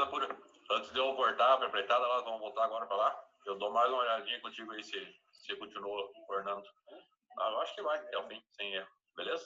Cura. Antes de eu voltar pra empreitada, elas vão voltar agora pra lá. Eu dou mais uma olhadinha contigo aí se continua ornando. Eu acho que vai até o fim, sem erro. Beleza?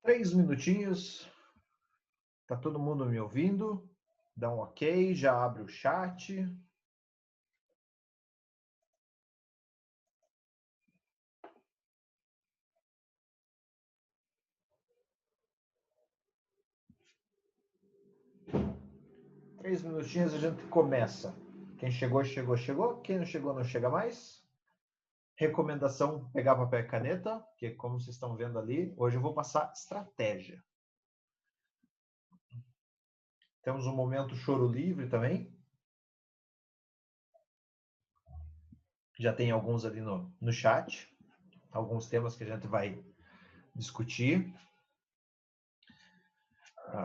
Três minutinhos. Tá todo mundo me ouvindo? Dá um ok, já abre o chat. Três minutinhos a gente começa. Quem chegou, chegou, chegou. Quem não chegou, não chega mais. Recomendação, pegar papel e caneta, porque como vocês estão vendo ali, hoje eu vou passar estratégia. Temos um momento choro livre também. Já tem alguns ali no chat. Alguns temas que a gente vai discutir.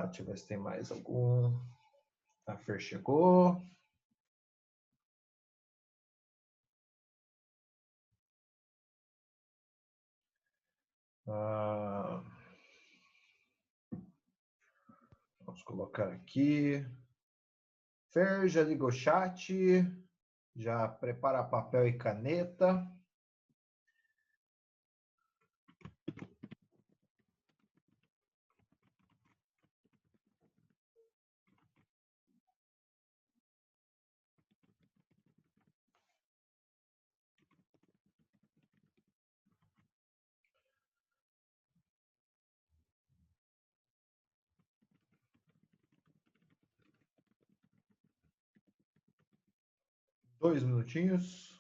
Deixa eu ver se tem mais algum. A Fer chegou. Vamos colocar aqui. Fer, já ligou o chat. Já prepara papel e caneta. Dois minutinhos.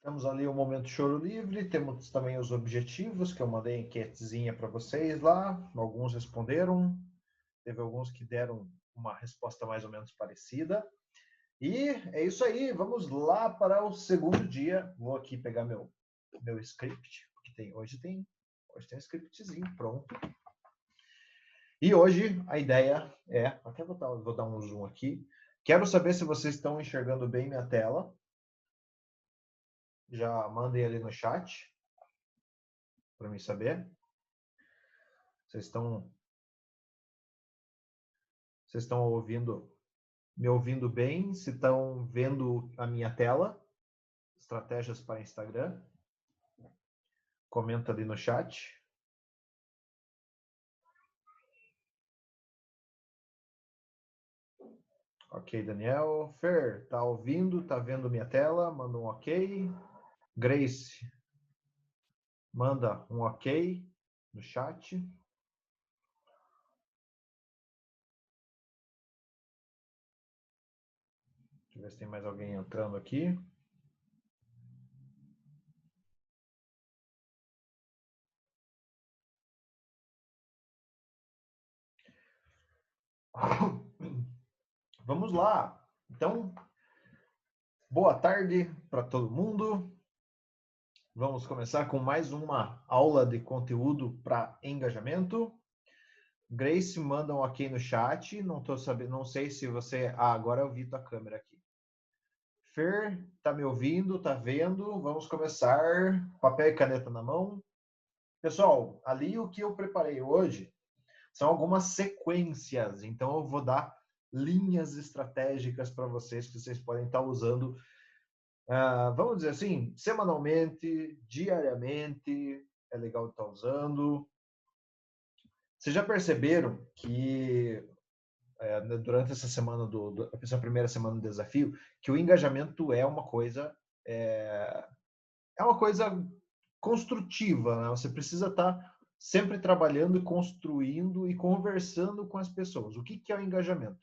Temos ali o momento choro livre, temos também os objetivos, que eu mandei enquetezinha para vocês lá, alguns responderam, teve alguns que deram uma resposta mais ou menos parecida. E é isso aí, vamos lá para o segundo dia. Vou aqui pegar meu script, porque hoje tem um scriptzinho pronto. E hoje a ideia é, até vou dar um zoom aqui, quero saber se vocês estão enxergando bem minha tela. Já mandem ali no chat para mim saber. Vocês estão me ouvindo bem? Se estão vendo a minha tela? Estratégias para Instagram? Comenta ali no chat. Ok, Daniel. Fer, tá ouvindo? Tá vendo minha tela? Manda um ok. Grace, manda um ok no chat. eu ver se tem mais alguém entrando aqui. Vamos lá. Então, boa tarde para todo mundo. Vamos começar com mais uma aula de conteúdo para engajamento. Grace, manda um ok no chat. Não tô sabendo, não sei se você. Ah, agora eu vi tua câmera aqui. Fer, tá me ouvindo? Tá vendo? Vamos começar. Papel e caneta na mão. Pessoal, ali o que eu preparei hoje são algumas sequências. Então eu vou dar linhas estratégicas para vocês que vocês podem estar usando. Vamos dizer assim, semanalmente, diariamente, é legal estar usando. Vocês já perceberam que durante essa semana essa primeira semana do desafio, que o engajamento é uma coisa construtiva, né? Você precisa estar sempre trabalhando, construindo e conversando com as pessoas. O que é o engajamento?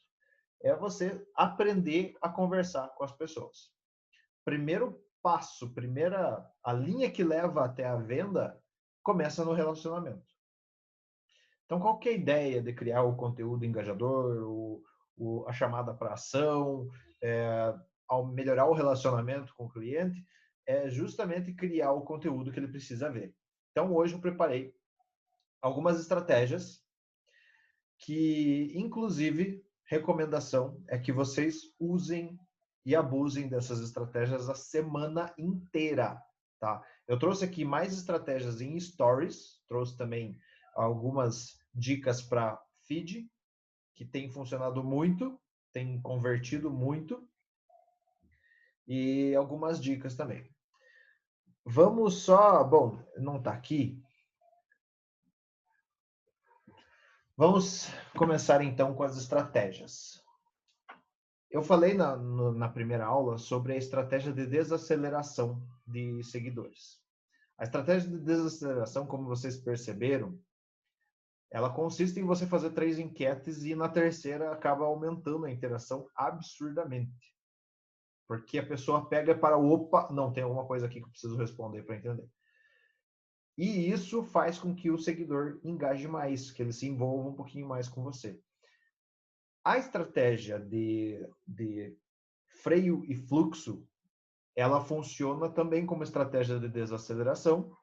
É você aprender a conversar com as pessoas. Primeiro passo, a linha que leva até a venda começa no relacionamento. Então, qual que é a ideia de criar o conteúdo engajador, a chamada para ação, ao melhorar o relacionamento com o cliente, é justamente criar o conteúdo que ele precisa ver. Então, hoje eu preparei algumas estratégias que, inclusive, recomendação é que vocês usem e abusem dessas estratégias a semana inteira, tá? Eu trouxe aqui mais estratégias em stories, trouxe também algumas dicas para feed, que tem funcionado muito, tem convertido muito, e algumas dicas também. Vamos só, bom, não está aqui. Vamos começar então com as estratégias. Eu falei na primeira aula sobre a estratégia de desaceleração de seguidores. A estratégia de desaceleração, como vocês perceberam, ela consiste em você fazer 3 enquetes e na terceira acaba aumentando a interação absurdamente. Porque a pessoa pega para opa, não, tem alguma coisa aqui que eu preciso responder para entender. E isso faz com que o seguidor engaje mais, que ele se envolva um pouquinho mais com você. A estratégia de freio e fluxo, ela funciona também como estratégia de desaceleração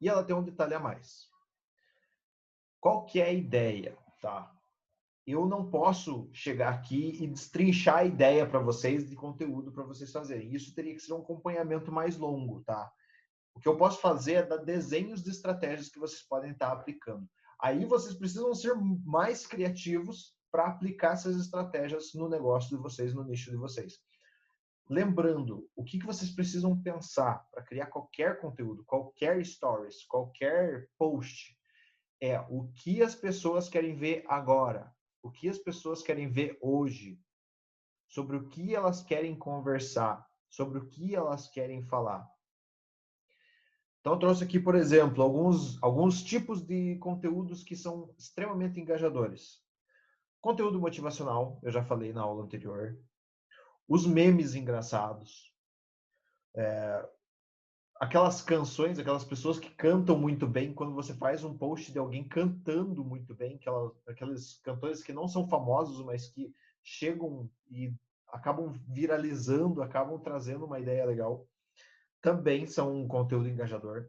e ela tem um detalhe a mais. Qual que é a ideia, tá? Eu não posso chegar aqui e destrinchar a ideia para vocês de conteúdo para vocês fazerem. Isso teria que ser um acompanhamento mais longo, tá? O que eu posso fazer é dar desenhos de estratégias que vocês podem estar aplicando. Aí vocês precisam ser mais criativos para aplicar essas estratégias no negócio de vocês, no nicho de vocês. Lembrando, o que vocês precisam pensar para criar qualquer conteúdo, qualquer stories, qualquer post, é o que as pessoas querem ver agora, o que as pessoas querem ver hoje, sobre o que elas querem conversar, sobre o que elas querem falar. Então, eu trouxe aqui, por exemplo, alguns tipos de conteúdos que são extremamente engajadores. Conteúdo motivacional, eu já falei na aula anterior. Os memes engraçados. Aquelas canções, aquelas pessoas que cantam muito bem, quando você faz um post de alguém cantando muito bem, aqueles cantores que não são famosos, mas que chegam e acabam viralizando, acabam trazendo uma ideia legal, também são um conteúdo engajador.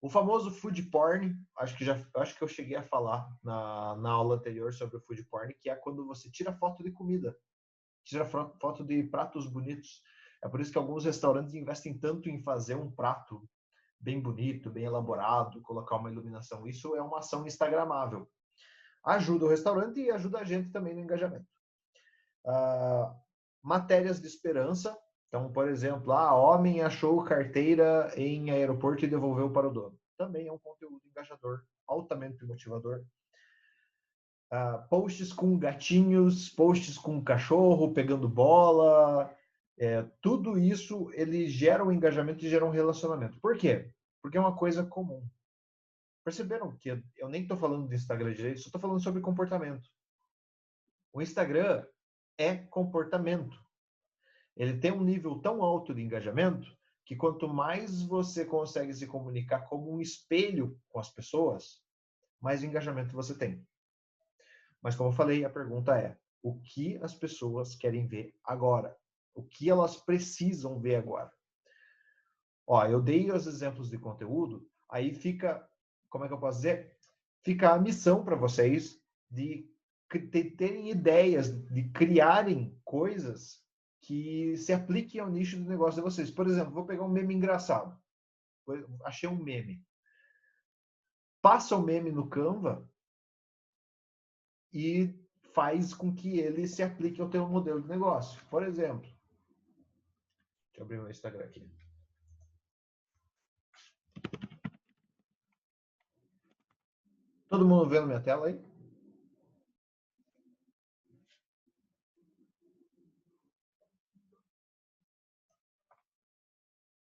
O famoso food porn, acho que eu cheguei a falar na aula anterior sobre o food porn, que é quando você tira foto de comida, tira foto de pratos bonitos. É por isso que alguns restaurantes investem tanto em fazer um prato bem bonito, bem elaborado, colocar uma iluminação. Isso é uma ação instagramável. Ajuda o restaurante e ajuda a gente também no engajamento. Matérias de esperança. Então, por exemplo, homem achou carteira em aeroporto e devolveu para o dono. Também é um conteúdo engajador, altamente motivador. Posts com gatinhos, posts com cachorro pegando bola, tudo isso ele gera um engajamento e gera um relacionamento. Por quê? Porque é uma coisa comum. Perceberam que eu nem estou falando do Instagram direito, só estou falando sobre comportamento. O Instagram é comportamento. Ele tem um nível tão alto de engajamento que quanto mais você consegue se comunicar como um espelho com as pessoas, mais engajamento você tem. Mas como eu falei, a pergunta é: o que as pessoas querem ver agora? O que elas precisam ver agora? Ó, eu dei os exemplos de conteúdo, aí fica, como é que eu posso dizer? Fica a missão para vocês de terem ideias, de criarem coisas que se apliquem ao nicho do negócio de vocês. Por exemplo, vou pegar um meme engraçado. Achei um meme. Passa o meme no Canva e faz com que ele se aplique ao teu modelo de negócio. Por exemplo, deixa eu abrir meu Instagram aqui. Todo mundo vendo minha tela aí?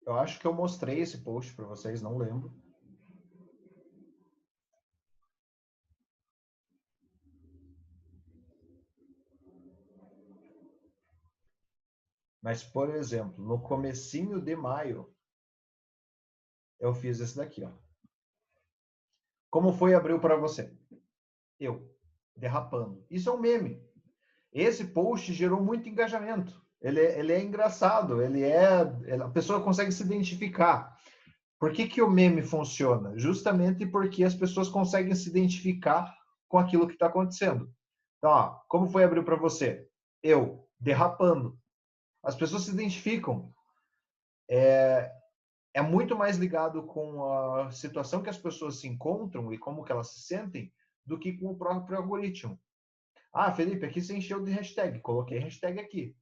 Eu acho que eu mostrei esse post para vocês, não lembro. Mas, por exemplo, no comecinho de maio, eu fiz esse daqui, ó. Como foi abril para você? Eu, derrapando. Isso é um meme. Esse post gerou muito engajamento. Ele é engraçado, a pessoa consegue se identificar. Por que o meme funciona? Justamente porque as pessoas conseguem se identificar com aquilo que está acontecendo. Então, ó, como foi abril para você? Eu, derrapando. As pessoas se identificam. É muito mais ligado com a situação que as pessoas se encontram e como que elas se sentem do que com o próprio algoritmo. Ah, Felipe, aqui você encheu de hashtag. Coloquei hashtag aqui.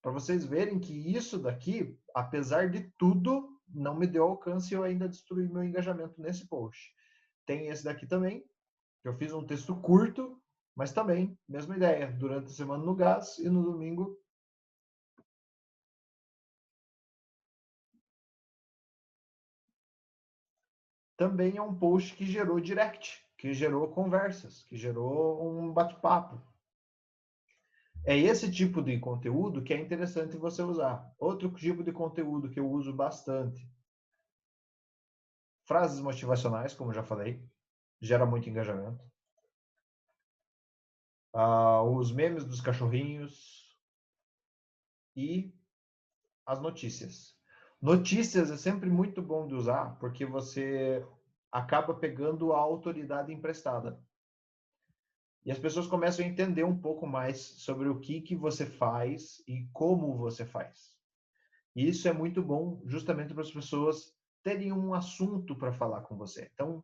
Para vocês verem que isso daqui, apesar de tudo, não me deu alcance e eu ainda destruí meu engajamento nesse post. Tem esse daqui também, que eu fiz um texto curto, mas também, mesma ideia, durante a semana no gás e no domingo. Também é um post que gerou direct, que gerou conversas, que gerou um bate-papo. É esse tipo de conteúdo que é interessante você usar. Outro tipo de conteúdo que eu uso bastante. Frases motivacionais, como já falei, gera muito engajamento. Os memes dos cachorrinhos e as notícias. Notícias é sempre muito bom de usar, porque você acaba pegando a autoridade emprestada. E as pessoas começam a entender um pouco mais sobre o que você faz e como você faz. E isso é muito bom justamente para as pessoas terem um assunto para falar com você. Então,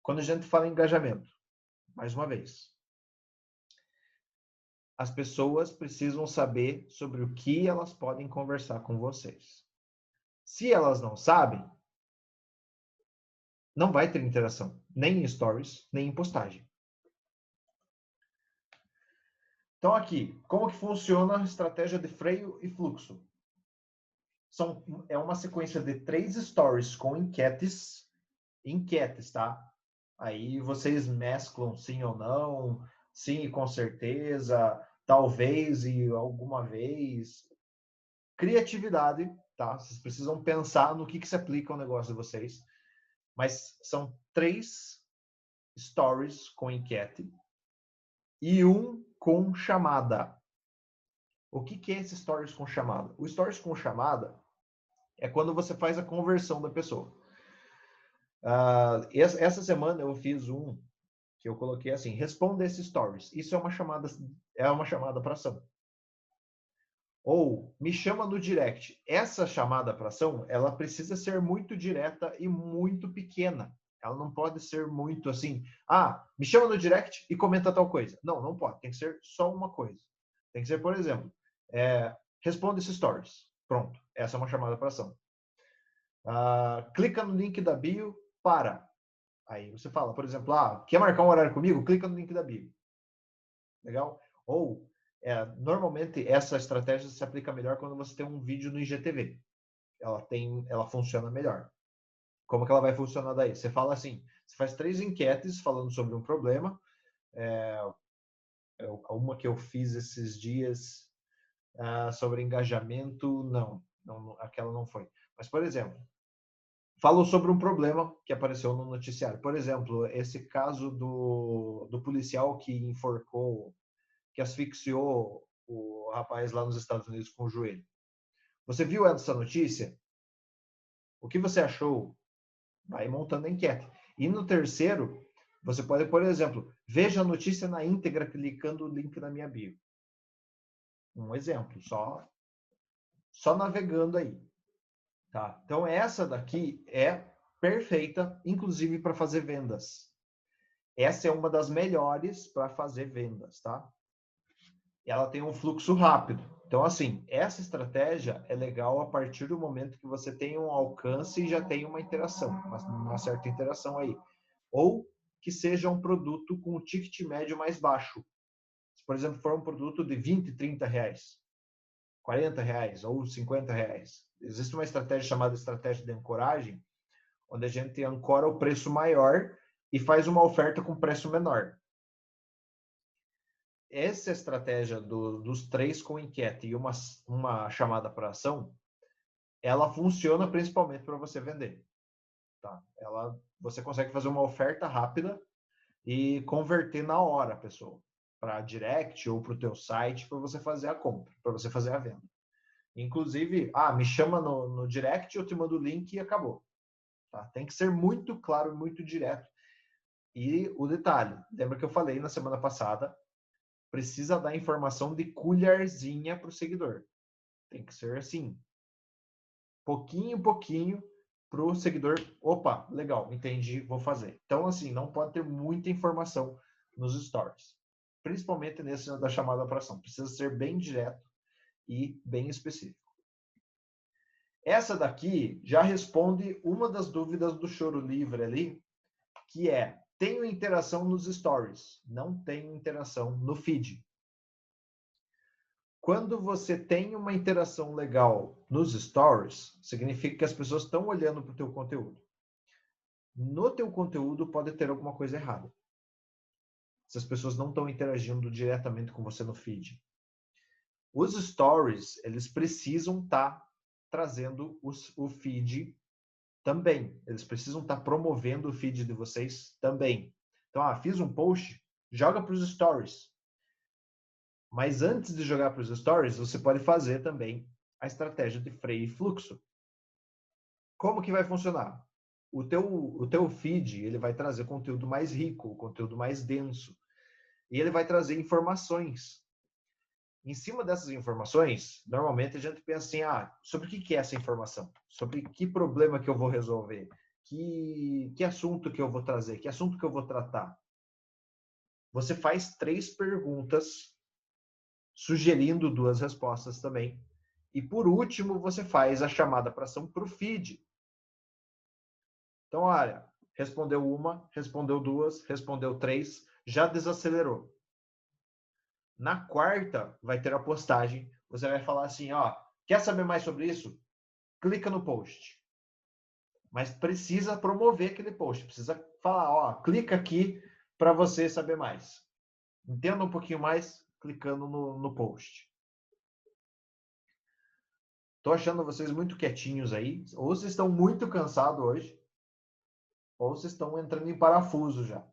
quando a gente fala em engajamento, mais uma vez, as pessoas precisam saber sobre o que elas podem conversar com vocês. Se elas não sabem, não vai ter interação, nem em stories, nem em postagem. Então aqui, como que funciona a estratégia de freio e fluxo? É uma sequência de 3 stories com enquetes, tá? Aí vocês mesclam sim ou não, sim e com certeza, talvez e alguma vez. Criatividade, tá? Vocês precisam pensar no que se aplica ao negócio de vocês. Mas são 3 stories com enquete e um com chamada. O que é esse stories com chamada? O stories com chamada é quando você faz a conversão da pessoa. Essa semana eu fiz um que eu coloquei assim: responda esses stories. Isso é uma chamada para ação. Ou me chama no direct. Essa chamada para ação, ela precisa ser muito direta e muito pequena. Ela não pode ser muito assim, me chama no direct e comenta tal coisa. Não, não pode. Tem que ser só uma coisa. Tem que ser, por exemplo, responda esses stories. Pronto. Essa é uma chamada para ação. Clica no link da bio para. Aí você fala, por exemplo, quer marcar um horário comigo? Clica no link da bio. Legal? Ou, normalmente, essa estratégia se aplica melhor quando você tem um vídeo no IGTV. Ela funciona melhor. Como que ela vai funcionar daí? Você fala assim, você faz 3 enquetes falando sobre um problema. Uma que eu fiz esses dias Sobre engajamento, não, aquela não foi. Mas, por exemplo, falou sobre um problema que apareceu no noticiário. Por exemplo, esse caso do policial que enforcou, que asfixiou o rapaz lá nos Estados Unidos com o joelho. Você viu essa notícia? O que você achou? Vai montando a enquete. E no terceiro, você pode, por exemplo, veja a notícia na íntegra clicando o link na minha bio. Um exemplo, só navegando aí. Tá? Então, essa daqui é perfeita, inclusive para fazer vendas. Essa é uma das melhores para fazer vendas, tá? Ela tem um fluxo rápido. Então, assim, essa estratégia é legal a partir do momento que você tem um alcance e já tem uma interação, uma certa interação aí. Ou que seja um produto com um ticket médio mais baixo. Se, por exemplo, for um produto de 20, 30 reais, 40 reais ou 50 reais. Existe uma estratégia chamada estratégia de ancoragem, onde a gente ancora o preço maior e faz uma oferta com preço menor. Essa estratégia dos 3 com enquete e uma chamada para ação, ela funciona principalmente para você vender. Tá? Você consegue fazer uma oferta rápida e converter na hora a pessoa para direct ou para o teu site para você fazer a compra, para você fazer a venda. Inclusive, me chama no direct, eu te mando o link e acabou. Tá? Tem que ser muito claro, muito direto. E o detalhe, lembra que eu falei na semana passada, precisa dar informação de colherzinha para o seguidor. Tem que ser assim, pouquinho, pouquinho, para o seguidor, opa, legal, entendi, vou fazer. Então, assim, não pode ter muita informação nos stories. Principalmente nesse da chamada para ação. Precisa ser bem direto e bem específico. Essa daqui já responde uma das dúvidas do Choro Livre ali, que é, tenho interação nos stories, não tenho interação no feed. Quando você tem uma interação legal nos stories, significa que as pessoas estão olhando para o teu conteúdo. No teu conteúdo pode ter alguma coisa errada. Se as pessoas não estão interagindo diretamente com você no feed. Os stories, eles precisam estar trazendo o feed também. Eles precisam estar promovendo o feed de vocês também. Então, fiz um post, joga para os stories. Mas antes de jogar para os stories, você pode fazer também a estratégia de freio e fluxo. Como que vai funcionar? O teu feed, ele vai trazer conteúdo mais rico, conteúdo mais denso. E ele vai trazer informações. Em cima dessas informações, normalmente a gente pensa assim, sobre o que é essa informação? Sobre que problema que eu vou resolver? Que assunto que eu vou trazer? Que assunto que eu vou tratar? Você faz 3 perguntas, sugerindo 2 respostas também. E por último, você faz a chamada para ação para o feed. Então, olha, respondeu 1, respondeu 2, respondeu 3, já desacelerou. Na 4ª, vai ter a postagem. Você vai falar assim, quer saber mais sobre isso? Clica no post. Mas precisa promover aquele post. Precisa falar, clica aqui para você saber mais. Entenda um pouquinho mais clicando no post. Estou achando vocês muito quietinhos aí. Ou vocês estão muito cansados hoje, ou vocês estão entrando em parafuso já.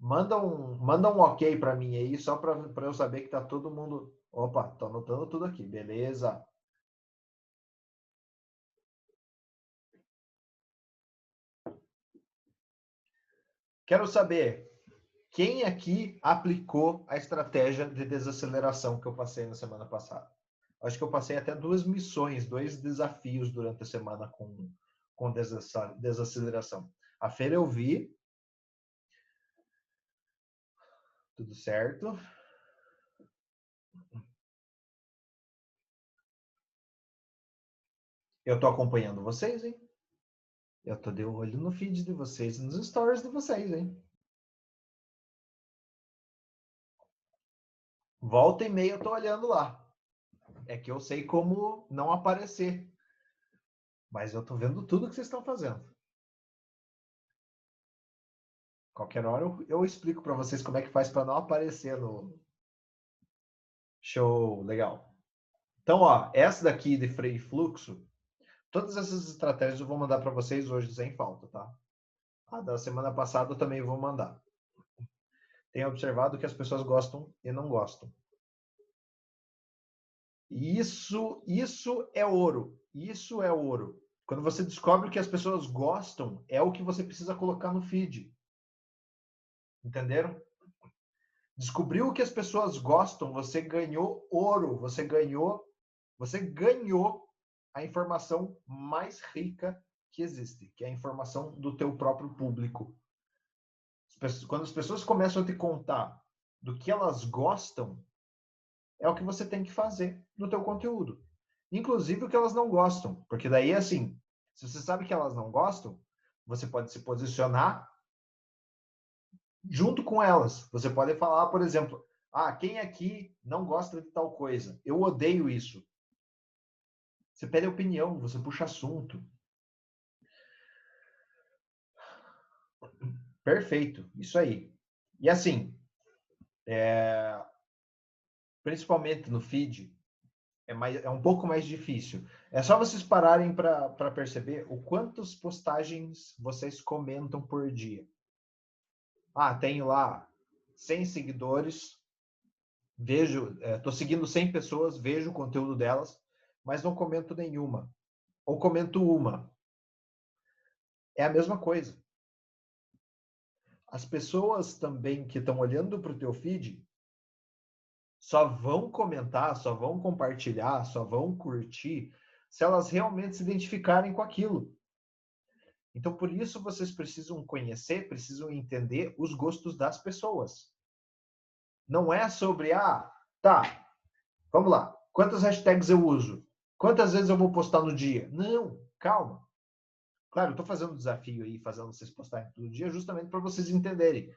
Manda um ok para mim aí, só para eu saber que tá todo mundo... Opa, tô anotando tudo aqui, beleza. Quero saber, quem aqui aplicou a estratégia de desaceleração que eu passei na semana passada? Acho que eu passei até 2 missões, 2 desafios durante a semana com desaceleração. A feira eu vi. Tudo certo. Eu tô acompanhando vocês, hein? Eu tô de olho no feed de vocês, nos stories de vocês, hein? Volta e meia eu tô olhando lá. É que eu sei como não aparecer. Mas eu tô vendo tudo que vocês estão fazendo. Qualquer hora eu explico para vocês como é que faz para não aparecer no... Show, legal. Então, ó, essa daqui de freio e fluxo, todas essas estratégias eu vou mandar para vocês hoje sem falta, tá? A da semana passada eu também vou mandar. Tenho observado que as pessoas gostam e não gostam. Isso é ouro. Isso é ouro. Quando você descobre que as pessoas gostam, é o que você precisa colocar no feed. Entenderam? Descobriu que as pessoas gostam, você ganhou ouro, você ganhou a informação mais rica que existe, que é a informação do teu próprio público. Quando as pessoas começam a te contar do que elas gostam, é o que você tem que fazer no teu conteúdo. Inclusive o que elas não gostam, porque daí assim, se você sabe que elas não gostam, você pode se posicionar junto com elas. Você pode falar, por exemplo, quem aqui não gosta de tal coisa? Eu odeio isso. Você pede opinião, você puxa assunto. Perfeito, isso aí. E assim, principalmente no feed, é um pouco mais difícil. É só vocês pararem para perceber o quantas postagens vocês comentam por dia. Tenho lá 100 seguidores, vejo, estou seguindo 100 pessoas, vejo o conteúdo delas, mas não comento nenhuma. Ou comento uma. É a mesma coisa. As pessoas também que estão olhando para o teu feed só vão comentar, só vão compartilhar, só vão curtir se elas realmente se identificarem com aquilo. Então, por isso, vocês precisam conhecer, precisam entender os gostos das pessoas. Não é sobre, tá, vamos lá, quantas hashtags eu uso? Quantas vezes eu vou postar no dia? Não, calma. Claro, eu estou fazendo um desafio aí, fazendo vocês postarem todo dia, justamente para vocês entenderem.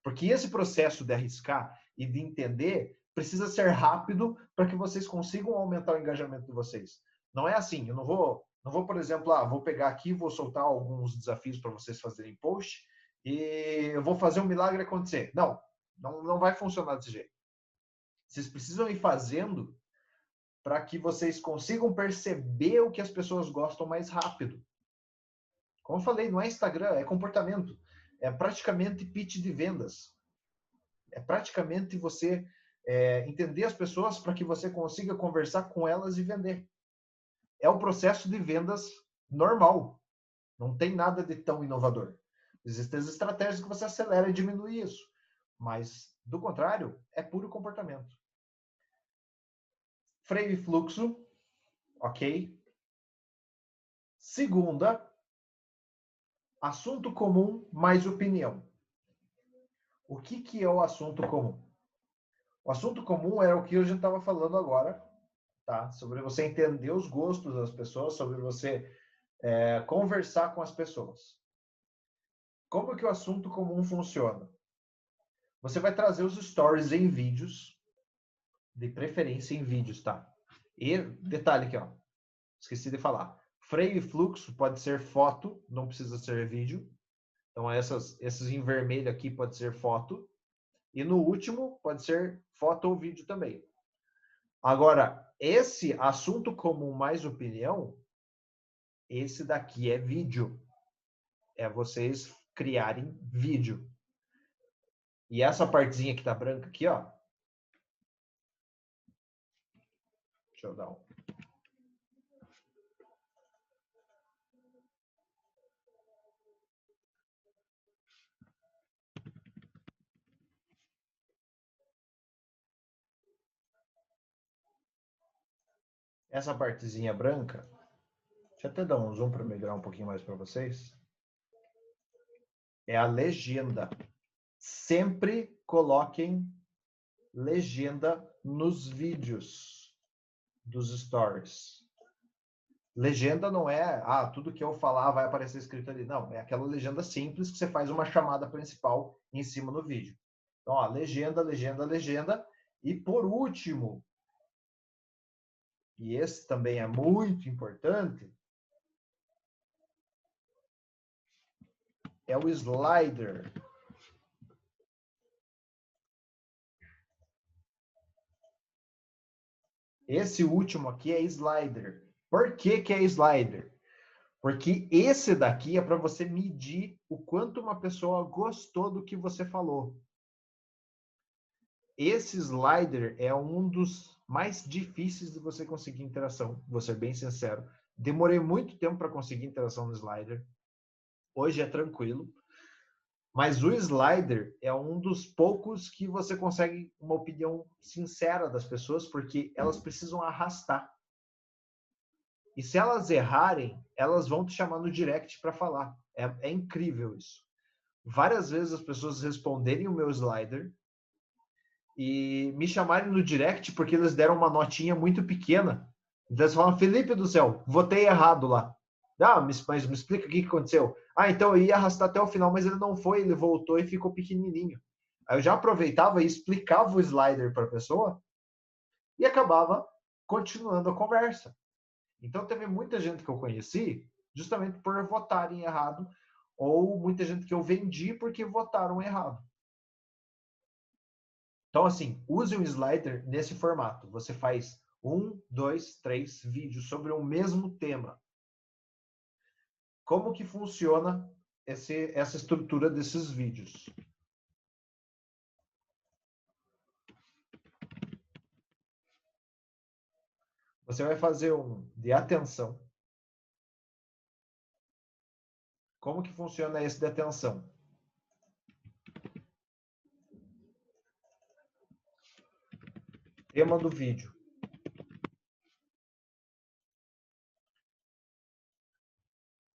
Porque esse processo de arriscar e de entender precisa ser rápido para que vocês consigam aumentar o engajamento de vocês. Não é assim, eu não vou, por exemplo, vou pegar aqui, vou soltar alguns desafios para vocês fazerem post e eu vou fazer um milagre acontecer. Não vai funcionar desse jeito. Vocês precisam ir fazendo para que vocês consigam perceber o que as pessoas gostam mais rápido. Como eu falei, não é Instagram, é comportamento. É praticamente pitch de vendas. É praticamente você entender as pessoas para que você consiga conversar com elas e vender. É o processo de vendas normal. Não tem nada de tão inovador. Existem as estratégias que você acelera e diminui isso. Mas, do contrário, é puro comportamento. Freio e fluxo, ok. Segunda, assunto comum mais opinião. O que é o assunto comum? O assunto comum é o que a gente estava falando agora, tá? Sobre você entender os gostos das pessoas, sobre você conversar com as pessoas. Como que o assunto comum funciona? Você vai trazer os stories em vídeos, de preferência em vídeos, tá? E detalhe aqui, ó, esqueci de falar. Freio e fluxo pode ser foto, não precisa ser vídeo. Então esses em vermelho aqui pode ser foto. E no último pode ser foto ou vídeo também. Agora, esse assunto comum mais opinião, esse daqui é vídeo. É vocês criarem vídeo. E essa partezinha que tá branca aqui, ó. Deixa eu dar um. Essa partezinha branca, deixa eu até dar um zoom para melhorar um pouquinho mais para vocês. É a legenda. Sempre coloquem legenda nos vídeos dos stories. Legenda não é, tudo que eu falar vai aparecer escrito ali. Não, é aquela legenda simples que você faz uma chamada principal em cima no vídeo. Então, ó, legenda, legenda, legenda. E por último, e esse também é muito importante, é o slider. Esse último aqui é slider. Por que que é slider? Porque esse daqui é para você medir o quanto uma pessoa gostou do que você falou. Esse slider é um dos mais difíceis de você conseguir interação, vou ser bem sincero. Demorei muito tempo para conseguir interação no slider. Hoje é tranquilo. Mas o slider é um dos poucos que você consegue uma opinião sincera das pessoas, porque elas precisam arrastar. E se elas errarem, elas vão te chamar no direct para falar. É incrível isso. Várias vezes as pessoas responderem o meu slider e me chamarem no direct porque eles deram uma notinha muito pequena. Então eles falam, Felipe do céu, votei errado lá. Ah, mas me explica o que aconteceu. Ah, então eu ia arrastar até o final, mas ele não foi, ele voltou e ficou pequenininho. Aí eu já aproveitava e explicava o slider para a pessoa e acabava continuando a conversa. Então teve muita gente que eu conheci justamente por votarem errado ou muita gente que eu vendi porque votaram errado. Então, assim, use um slider nesse formato. Você faz 1, 2, 3 vídeos sobre o mesmo tema. Como que funciona essa estrutura desses vídeos? Você vai fazer um de atenção. Como que funciona esse de atenção? Tema do vídeo.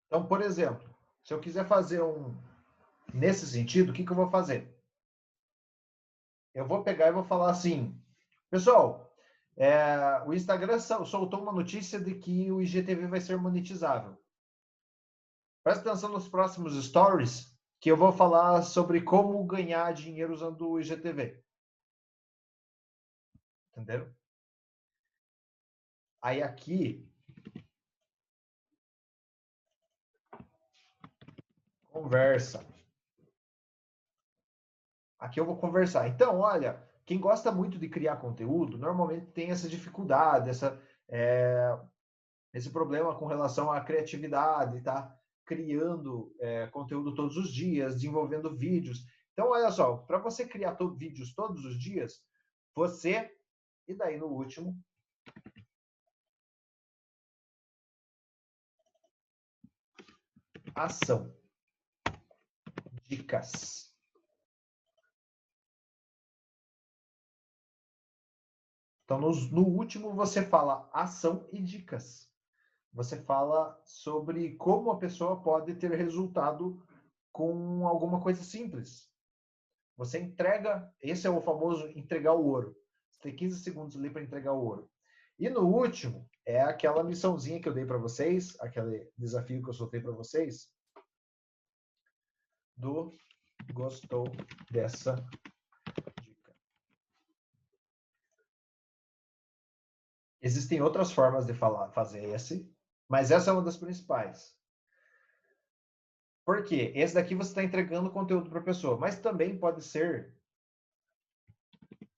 Então, por exemplo, se eu quiser fazer um nesse sentido, o que eu vou fazer? Eu vou pegar e vou falar assim, pessoal, o Instagram soltou uma notícia de que o IGTV vai ser monetizável. Presta atenção nos próximos stories, que eu vou falar sobre como ganhar dinheiro usando o IGTV. Entenderam? Aí aqui, conversa. Aqui eu vou conversar. Então, olha, quem gosta muito de criar conteúdo, normalmente tem essa dificuldade, esse problema com relação à criatividade, tá? Criando conteúdo todos os dias, desenvolvendo vídeos. Então, olha só, para você criar vídeos todos os dias, você, e daí no último, ação, dicas. Então, no último, você fala ação e dicas. Você fala sobre como a pessoa pode ter resultado com alguma coisa simples. Você entrega, esse é o famoso entregar o ouro. Você tem 15 segundos ali para entregar o ouro. E no último, é aquela missãozinha que eu dei para vocês, aquele desafio que eu soltei para vocês, do gostou dessa dica. Existem outras formas de fazer esse, mas essa é uma das principais. Por quê? Esse daqui você está entregando conteúdo para a pessoa, mas também pode ser,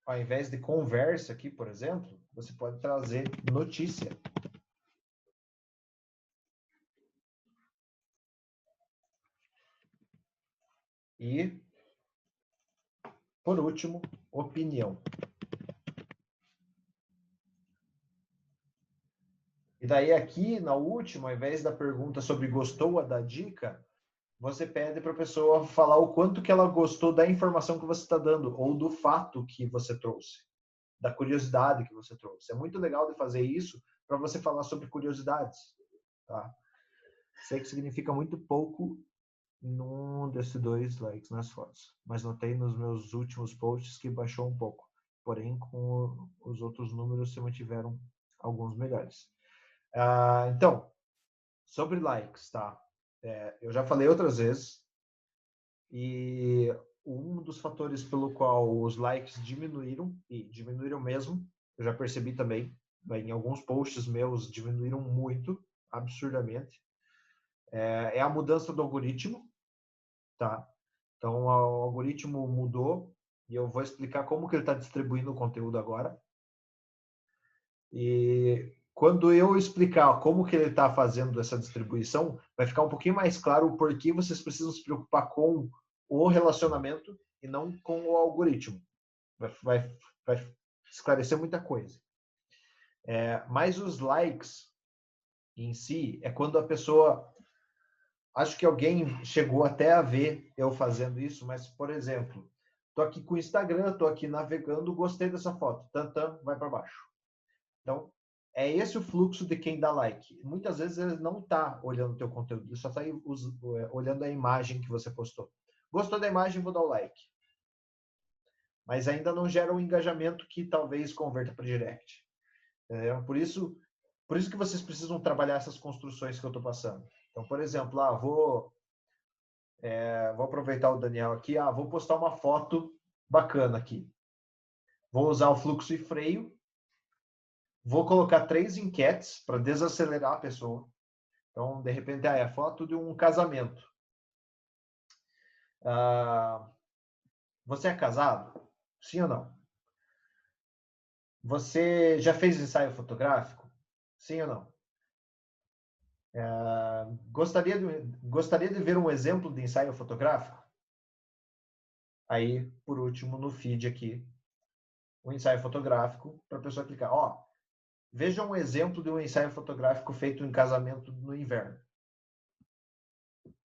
ao invés de conversa aqui, por exemplo, você pode trazer notícia. E, por último, opinião. E daí aqui, na última, ao invés da pergunta sobre gostou da dica, você pede para a pessoa falar o quanto que ela gostou da informação que você está dando, ou do fato que você trouxe, da curiosidade que você trouxe. É muito legal de fazer isso para você falar sobre curiosidades. Tá? Sei que significa muito pouco num desses 2 likes nas fotos, mas notei nos meus últimos posts que baixou um pouco. Porém, com os outros números se mantiveram alguns melhores. Então, sobre likes, tá? Eu já falei outras vezes e um dos fatores pelo qual os likes diminuíram, e diminuíram mesmo, eu já percebi também, em alguns posts meus diminuíram muito, absurdamente, é a mudança do algoritmo, tá? Então, o algoritmo mudou e eu vou explicar como que ele está distribuindo o conteúdo agora. E quando eu explicar como que ele está fazendo essa distribuição, vai ficar um pouquinho mais claro o porquê vocês precisam se preocupar com o relacionamento e não com o algoritmo. Vai esclarecer muita coisa. Mas os likes em si é quando a pessoa... Acho que alguém chegou até a ver eu fazendo isso, mas, por exemplo, estou aqui com o Instagram, estou aqui navegando, gostei dessa foto, tantam, vai para baixo. Então, é esse o fluxo de quem dá like. Muitas vezes ele não está olhando o teu conteúdo, ele só está olhando a imagem que você postou. Gostou da imagem, vou dar o like. Mas ainda não gera um engajamento que talvez converta para direct. Por isso que vocês precisam trabalhar essas construções que eu estou passando. Então, por exemplo, vou aproveitar o Daniel aqui, vou postar uma foto bacana aqui. Vou usar o fluxo e freio. Vou colocar 3 enquetes para desacelerar a pessoa. Então, de repente, é foto de um casamento. Você é casado? Sim ou não? Você já fez ensaio fotográfico? Sim ou não? Gostaria de ver um exemplo de ensaio fotográfico? Aí, por último, no feed aqui, um ensaio fotográfico para a pessoa clicar. Veja um exemplo de um ensaio fotográfico feito em casamento no inverno.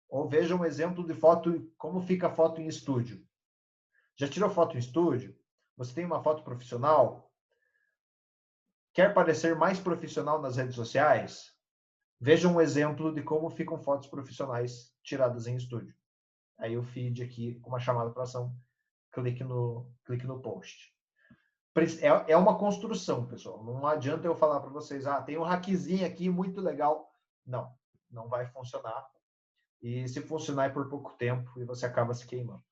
Ou veja um exemplo de foto, como fica a foto em estúdio. Já tirou foto em estúdio? Você tem uma foto profissional? Quer parecer mais profissional nas redes sociais? Veja um exemplo de como ficam fotos profissionais tiradas em estúdio. Aí o feed aqui, com uma chamada para ação, clique no post. É uma construção, pessoal. Não adianta eu falar para vocês, tem um hackzinho aqui muito legal. Não vai funcionar. E se funcionar é por pouco tempo e você acaba se queimando.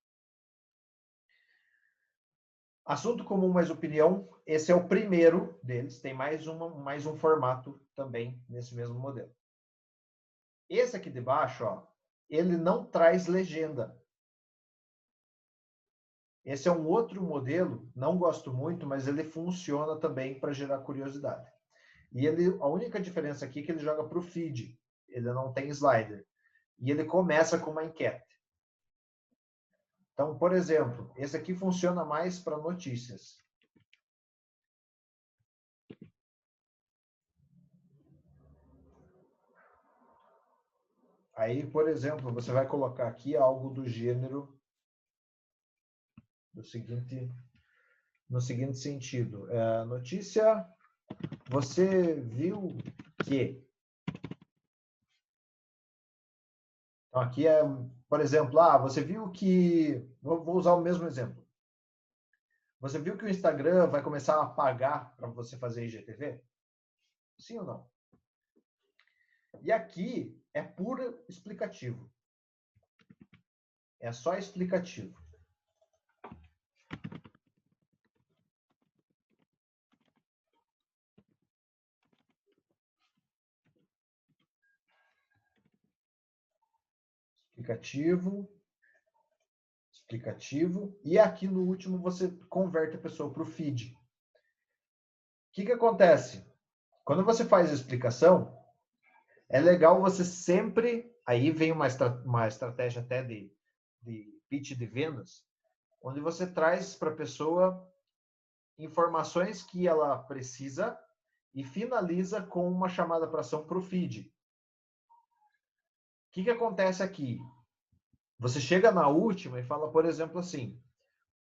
Assunto comum mais opinião, esse é o primeiro deles. Tem mais um formato também nesse mesmo modelo. Esse aqui de baixo, ele não traz legenda. Esse é um outro modelo, não gosto muito, mas ele funciona também para gerar curiosidade. E a única diferença aqui é que ele joga para o feed. Ele não tem slider. E ele começa com uma enquete. Então, por exemplo, esse aqui funciona mais para notícias. Aí, por exemplo, você vai colocar aqui algo do gênero no seguinte sentido. Notícia, você viu que... Então, aqui por exemplo, você viu que... Vou usar o mesmo exemplo. Você viu que o Instagram vai começar a pagar para você fazer IGTV? Sim ou não? E aqui é puro explicativo. É só explicativo. Explicativo. E aqui no último você converte a pessoa para o feed. O que acontece? Quando você faz a explicação, é legal você sempre... Aí vem uma estratégia até de pitch de vendas, onde você traz para a pessoa informações que ela precisa e finaliza com uma chamada para ação para o feed. O que acontece aqui? Você chega na última e fala, por exemplo, assim: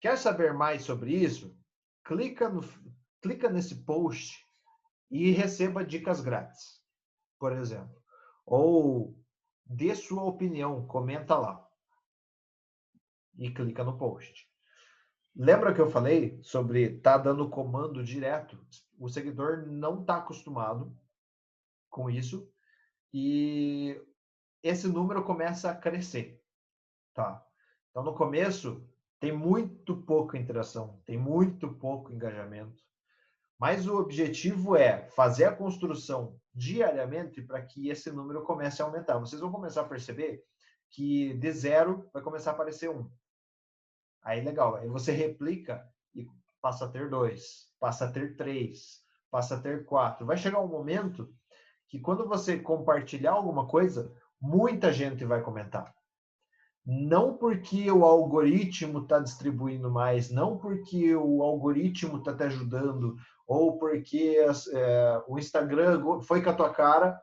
quer saber mais sobre isso? Clica nesse post e receba dicas grátis, por exemplo. Ou dê sua opinião, comenta lá. E clica no post. Lembra que eu falei sobre estar dando comando direto? O seguidor não está acostumado com isso e esse número começa a crescer. Tá? Então, no começo, tem muito pouca interação, tem muito pouco engajamento. Mas o objetivo é fazer a construção diariamente para que esse número comece a aumentar. Vocês vão começar a perceber que de 0 vai começar a aparecer 1. Aí, legal. Aí você replica e passa a ter 2, passa a ter 3, passa a ter 4. Vai chegar um momento que quando você compartilhar alguma coisa, muita gente vai comentar. Não porque o algoritmo está distribuindo mais, não porque o algoritmo está te ajudando, ou porque o Instagram foi com a tua cara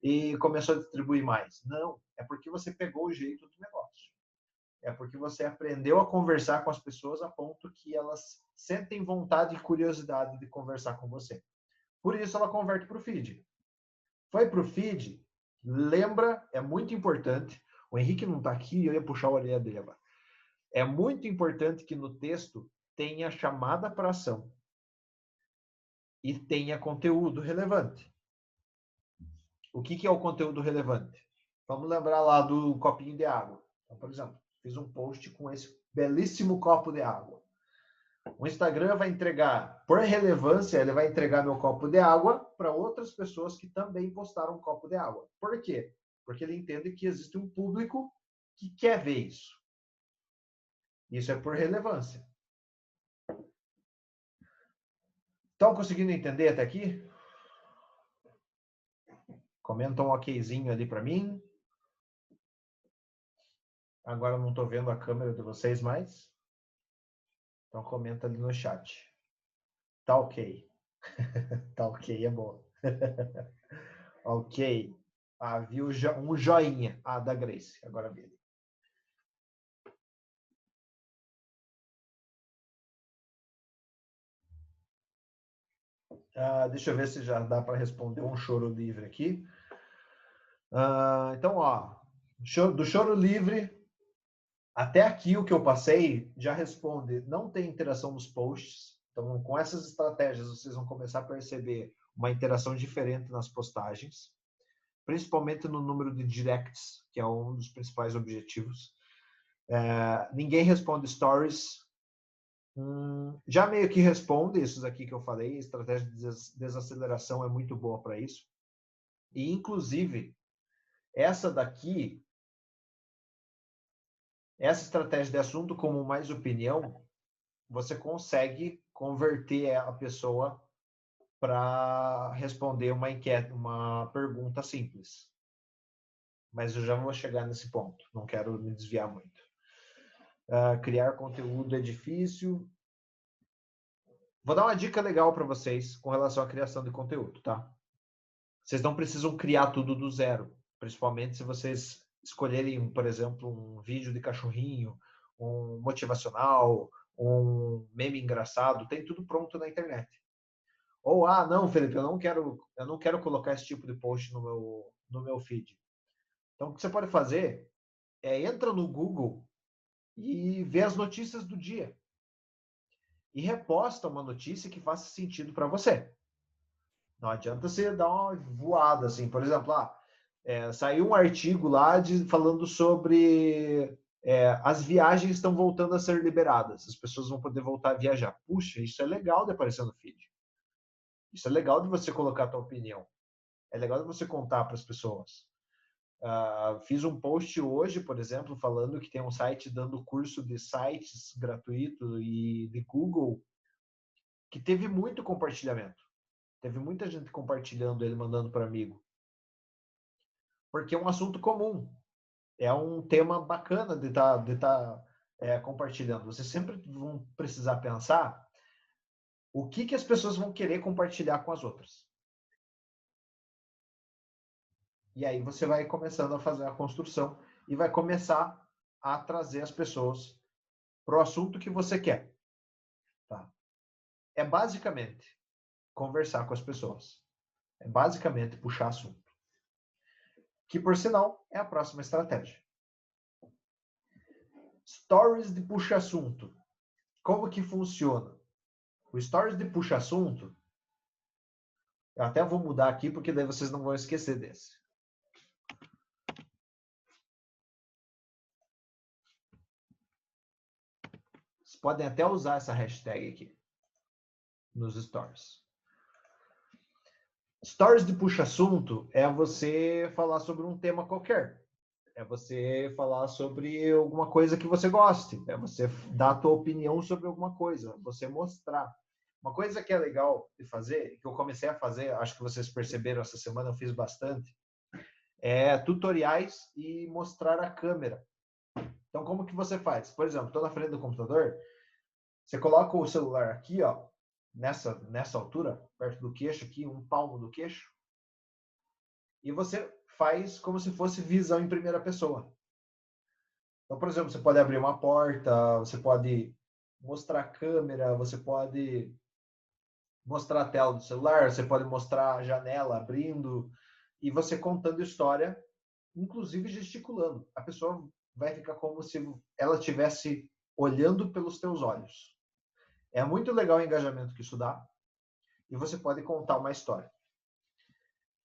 e começou a distribuir mais. Não, é porque você pegou o jeito do negócio. É porque você aprendeu a conversar com as pessoas a ponto que elas sentem vontade e curiosidade de conversar com você. Por isso ela converte para o feed. Foi para o feed, lembra, é muito importante. O Henrique não está aqui, eu ia puxar a orelha dele agora. É muito importante que no texto tenha chamada para ação e tenha conteúdo relevante. O que é o conteúdo relevante? Vamos lembrar lá do copinho de água. Então, por exemplo, fiz um post com esse belíssimo copo de água. O Instagram vai entregar, por relevância, ele vai entregar meu copo de água para outras pessoas que também postaram um copo de água. Por quê? Porque ele entende que existe um público que quer ver isso. Isso é por relevância. Estão conseguindo entender até aqui? Comenta um okzinho ali para mim. Agora eu não estou vendo a câmera de vocês mais. Então comenta ali no chat. Tá ok. Tá ok, é bom. Ok. Ah, viu um joinha. Ah, da Grace. Agora vi. Deixa eu ver se já dá para responder um choro livre aqui. Então, ó, do choro livre, até aqui o que eu passei já responde. Não tem interação nos posts. Então, com essas estratégias, vocês vão começar a perceber uma interação diferente nas postagens, principalmente no número de directs, que é um dos principais objetivos. Ninguém responde stories. Já meio que responde esses aqui que eu falei. A estratégia de desaceleração é muito boa para isso. E, inclusive, essa estratégia de assunto como mais opinião, você consegue converter a pessoa para responder uma enquete, uma pergunta simples. Mas eu já vou chegar nesse ponto, não quero me desviar muito. Criar conteúdo é difícil. Vou dar uma dica legal para vocês com relação à criação de conteúdo, tá? Vocês não precisam criar tudo do zero, principalmente se vocês escolherem, por exemplo, um vídeo de cachorrinho, um motivacional, um meme engraçado, tem tudo pronto na internet. Ou, não, Felipe, eu não quero colocar esse tipo de post no meu feed. Então, o que você pode fazer é entra no Google e vê as notícias do dia. E reposta uma notícia que faça sentido para você. Não adianta você dar uma voada, assim. Por exemplo, saiu um artigo lá falando sobre as viagens estão voltando a ser liberadas. As pessoas vão poder voltar a viajar. Puxa, isso é legal de aparecer no feed. Isso é legal de você colocar a tua opinião. É legal de você contar para as pessoas. Fiz um post hoje, por exemplo, falando que tem um site dando curso de sites gratuito e de Google que teve muito compartilhamento. Teve muita gente compartilhando ele, mandando para amigo. Porque é um assunto comum. É um tema bacana de tá, compartilhando. Vocês sempre vão precisar pensar o que as pessoas vão querer compartilhar com as outras. E aí você vai começando a fazer a construção e vai começar a trazer as pessoas para o assunto que você quer. Tá? É basicamente conversar com as pessoas. É basicamente puxar assunto. Que, por sinal, é a próxima estratégia. Stories de puxa-assunto. Como que funciona? O Stories de puxa-assunto, eu até vou mudar aqui, porque daí vocês não vão esquecer desse. Vocês podem até usar essa hashtag aqui nos Stories. Stories de puxa-assunto é você falar sobre um tema qualquer. É você falar sobre alguma coisa que você goste. É você dar a tua opinião sobre alguma coisa. Você mostrar. Uma coisa que é legal de fazer, que eu comecei a fazer, acho que vocês perceberam essa semana, eu fiz bastante, é tutoriais e mostrar a câmera. Então, como que você faz? Por exemplo, estou na frente do computador, você coloca o celular aqui, ó, nessa altura, perto do queixo aqui, um palmo do queixo, e você faz como se fosse visão em primeira pessoa. Então, por exemplo, você pode abrir uma porta, você pode mostrar a câmera, você pode mostrar a tela do celular, você pode mostrar a janela abrindo, e você contando história, inclusive gesticulando. A pessoa vai ficar como se ela estivesse olhando pelos teus olhos. É muito legal o engajamento que isso dá, e você pode contar uma história.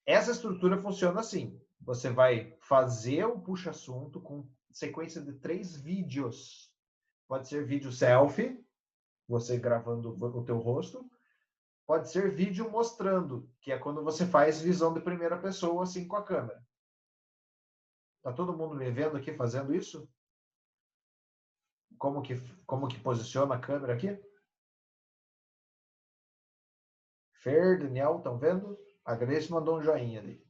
Essa estrutura funciona assim. Você vai fazer um puxa-assunto com sequência de 3 vídeos. Pode ser vídeo selfie, você gravando o teu rosto. Pode ser vídeo mostrando, que é quando você faz visão de primeira pessoa, assim, com a câmera. Tá todo mundo me vendo aqui fazendo isso? Como que posiciona a câmera aqui? Fer, Daniel, estão vendo? A Grace mandou um joinha ali.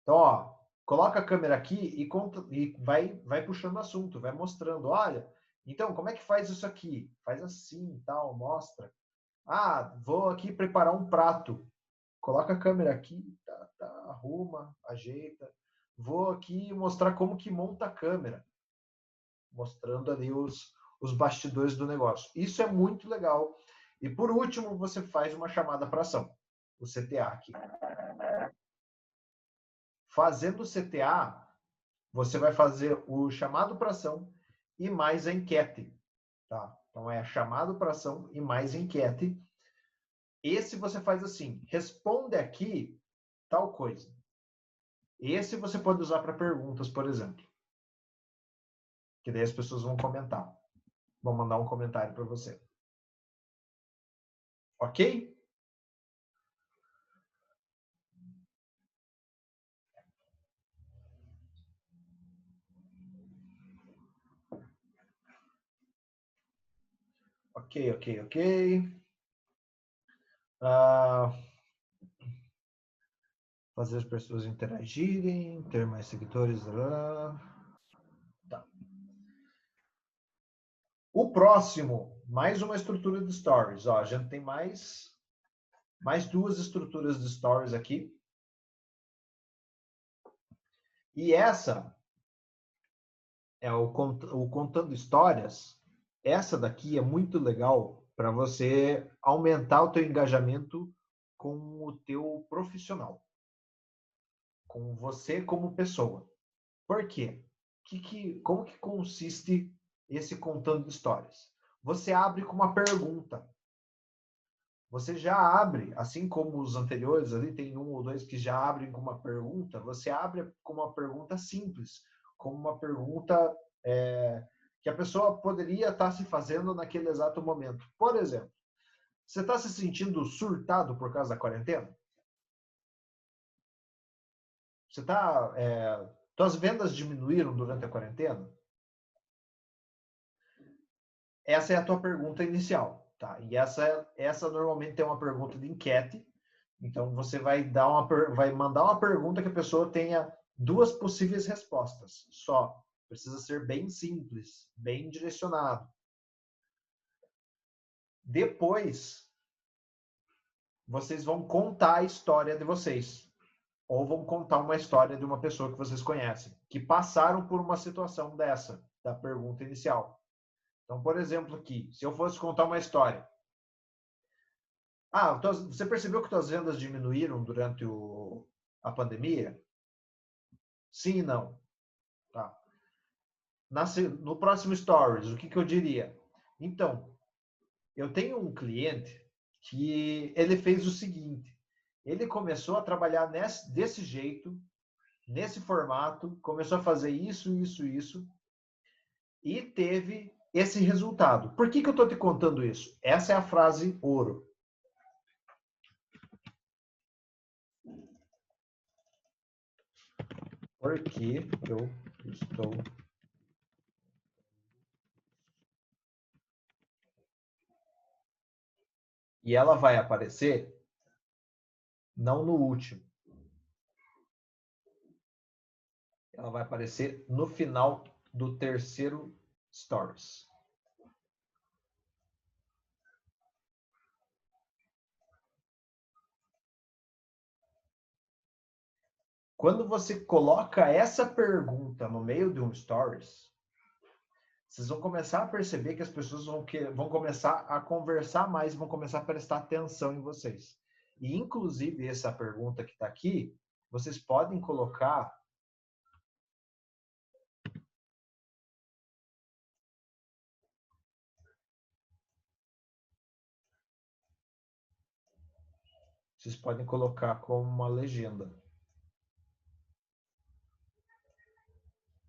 Então, ó, coloca a câmera aqui e vai puxando o assunto, vai mostrando. Olha, então, como é que faz isso aqui? Faz assim, tal, mostra. Ah, vou aqui preparar um prato. Coloca a câmera aqui, arruma, ajeita. Vou aqui mostrar como que monta a câmera. Mostrando ali os bastidores do negócio. Isso é muito legal. E por último, você faz uma chamada para ação. O CTA aqui. Fazendo o CTA, você vai fazer o chamado para ação e mais a enquete. Tá? Então, é chamado para ação e mais enquete. Esse você faz assim, responde aqui tal coisa. Esse você pode usar para perguntas, por exemplo. Que daí as pessoas vão comentar. Vão mandar um comentário para você. Ok? Ok. Fazer as pessoas interagirem, ter mais seguidores. Tá. O próximo, mais uma estrutura de stories. Ó, a gente tem mais 2 estruturas de stories aqui. E essa é o contando histórias. Essa daqui é muito legal para você aumentar o teu engajamento com o teu profissional, com você como pessoa. Por quê? Como que consiste esse contando histórias? Você abre com uma pergunta. Você já abre, assim como os anteriores, ali tem 1 ou 2 que já abrem com uma pergunta, você abre com uma pergunta simples, como uma pergunta que a pessoa poderia estar se fazendo naquele exato momento. Por exemplo, você está se sentindo surtado por causa da quarentena? Você está... tuas vendas diminuíram durante a quarentena? Essa é a tua pergunta inicial, tá? E essa normalmente é uma pergunta de enquete. Então você vai mandar uma pergunta que a pessoa tenha 2 possíveis respostas. Só precisa ser bem simples, bem direcionado. Depois vocês vão contar a história de vocês, ou vão contar uma história de uma pessoa que vocês conhecem, que passaram por uma situação dessa, da pergunta inicial. Então, por exemplo, aqui, se eu fosse contar uma história. Você percebeu que suas vendas diminuíram durante a pandemia? Sim e não. Tá. No próximo Stories, o que eu diria? Então, eu tenho um cliente que ele fez o seguinte, ele começou a trabalhar desse jeito, nesse formato, começou a fazer isso, e teve esse resultado. Por que eu estou te contando isso? Essa é a frase ouro. Por que eu estou E ela vai aparecer não no último. Ela vai aparecer no final do terceiro Stories. Quando você coloca essa pergunta no meio de um Stories, vocês vão começar a perceber que as pessoas vão começar a conversar mais, vão começar a prestar atenção em vocês. E, inclusive, essa pergunta que está aqui, vocês podem colocar como uma legenda.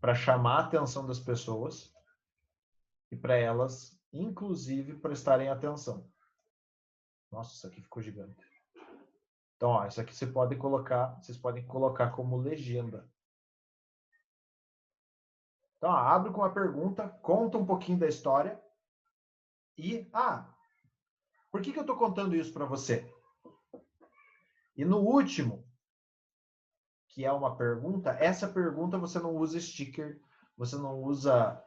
Para chamar a atenção das pessoas e para elas, inclusive, prestarem atenção. Nossa, isso aqui ficou gigante. Então, ó, isso aqui vocês podem colocar como legenda. Então, ó, abre com uma pergunta, conta um pouquinho da história e, por que eu estou contando isso para você? E no último, que é uma pergunta, essa pergunta você não usa sticker, você não usa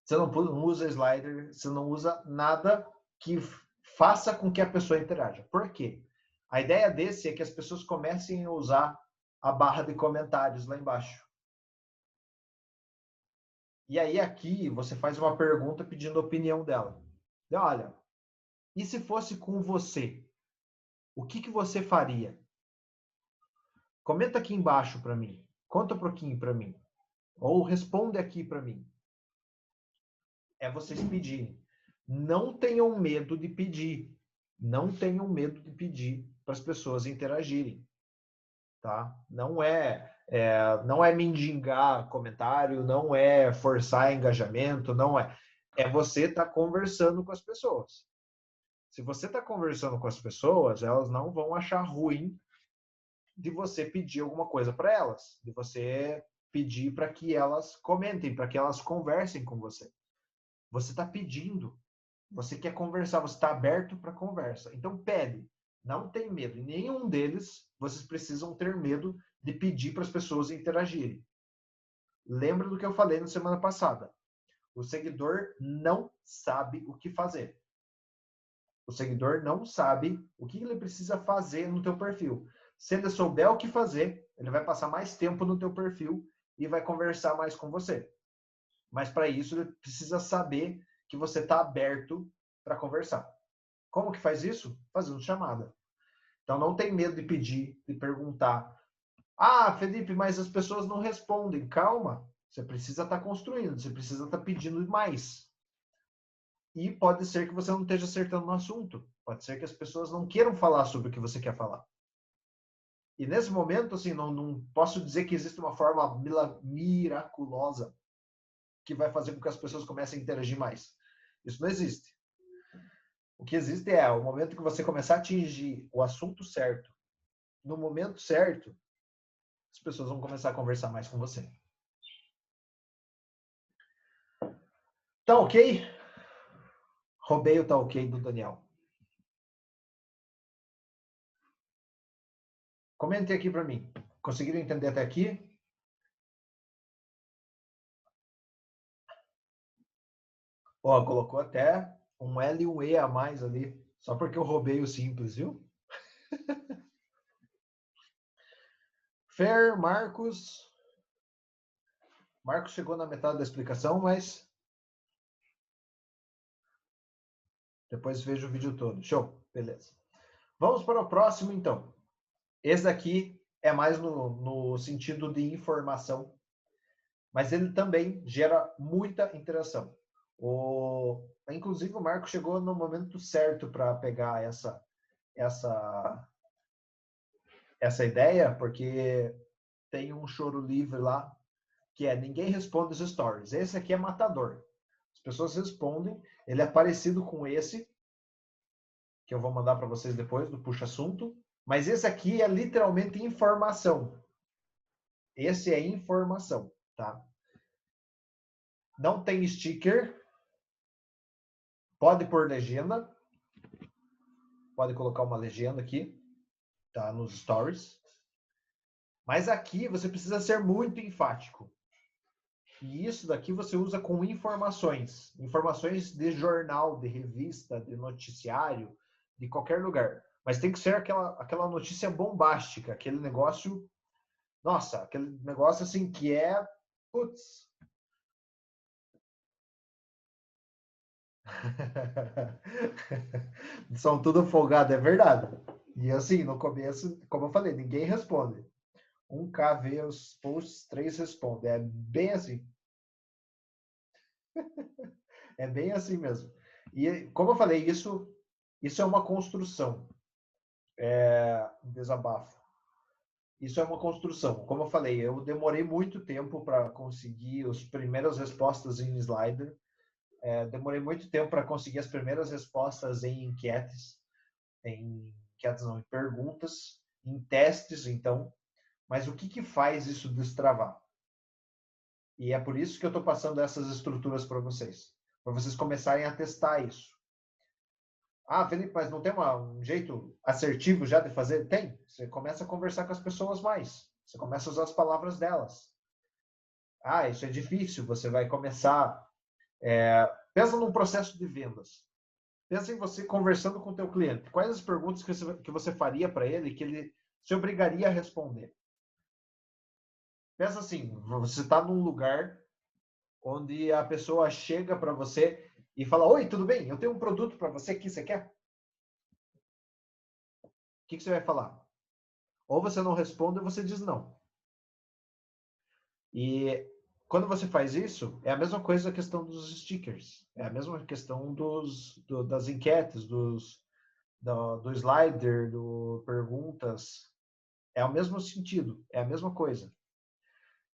você não usa slider, você não usa nada que faça com que a pessoa interaja. Por quê? A ideia desse é que as pessoas comecem a usar a barra de comentários lá embaixo. E aí aqui você faz uma pergunta pedindo a opinião dela. E olha, e se fosse com você? O que você faria? Comenta aqui embaixo para mim. Conta um pouquinho para mim. Ou responde aqui para mim. É vocês pedirem. Não tenham medo de pedir. Não tenham medo de pedir para as pessoas interagirem. Tá? Não é mendigar comentário, não é forçar engajamento, não é. É você estar conversando com as pessoas. Se você está conversando com as pessoas, elas não vão achar ruim de você pedir alguma coisa para elas, de você pedir para que elas comentem, para que elas conversem com você. Você está pedindo, você quer conversar, você está aberto para conversa. Então pede, não tem medo. Em nenhum deles vocês precisam ter medo de pedir para as pessoas interagirem. Lembra do que eu falei na semana passada. O seguidor não sabe o que fazer. O seguidor não sabe o que ele precisa fazer no teu perfil. Se ele souber o que fazer, ele vai passar mais tempo no teu perfil e vai conversar mais com você. Mas para isso ele precisa saber que você está aberto para conversar. Como que faz isso? Fazendo chamada. Então não tem medo de pedir, de perguntar. Felipe, mas as pessoas não respondem. Calma, você precisa estar construindo, você precisa estar pedindo mais. E pode ser que você não esteja acertando no assunto. Pode ser que as pessoas não queiram falar sobre o que você quer falar. E nesse momento, assim, não posso dizer que existe uma forma miraculosa que vai fazer com que as pessoas comecem a interagir mais. Isso não existe. O que existe é o momento que você começar a atingir o assunto certo, no momento certo, as pessoas vão começar a conversar mais com você. Tá ok? Roubei o tá ok do Daniel. Comentem aqui para mim. Conseguiram entender até aqui? Ó, colocou até um L e um E a mais ali, só porque eu roubei o simples, viu? Fer, Marcos. Marcos chegou na metade da explicação, mas depois vejo o vídeo todo. Show, beleza. Vamos para o próximo, então. Esse daqui é mais no sentido de informação, mas ele também gera muita interação. Inclusive, o Marco chegou no momento certo para pegar essa ideia, porque tem um choro livre lá, que é ninguém responde os stories. Esse aqui é matador. As pessoas respondem, ele é parecido com esse, que eu vou mandar para vocês depois, do Puxa Assunto, mas esse aqui é literalmente informação. Esse é informação, tá? Não tem sticker, Pode pôr legenda. Pode colocar uma legenda aqui, tá? Nos stories. Mas aqui você precisa ser muito enfático. E isso daqui você usa com informações. Informações de jornal, de revista, de noticiário, de qualquer lugar. Mas tem que ser aquela notícia bombástica, aquele negócio... Nossa, aquele negócio assim que é... Putz... São tudo folgado, é verdade. E assim, no começo, como eu falei, ninguém responde. 1K vê os posts, 3 responde. É bem assim. É bem assim mesmo. E como eu falei, isso é uma construção. Desabafo. Isso é uma construção. Como eu falei, eu demorei muito tempo para conseguir as primeiras respostas em Slider. Demorei muito tempo para conseguir as primeiras respostas em enquetes. Em enquetes não, em perguntas. Em testes, então. Mas o que faz isso destravar? E é por isso que eu estou passando essas estruturas para vocês começarem a testar isso. Ah, Felipe, mas não tem um jeito assertivo já de fazer? Tem. Você começa a conversar com as pessoas mais. Você começa a usar as palavras delas. Ah, isso é difícil. Você vai começar... pensa num processo de vendas. Pensa em você conversando com o teu cliente. Quais as perguntas que você faria para ele que ele se obrigaria a responder? Pensa assim, você está num lugar onde a pessoa chega para você e fala: oi, tudo bem? Eu tenho um produto para você aqui, você quer? O que você vai falar? Ou você não responde ou você diz não. E quando você faz isso, é a mesma coisa a questão dos stickers. É a mesma questão das enquetes, do slider, do perguntas. É o mesmo sentido, é a mesma coisa.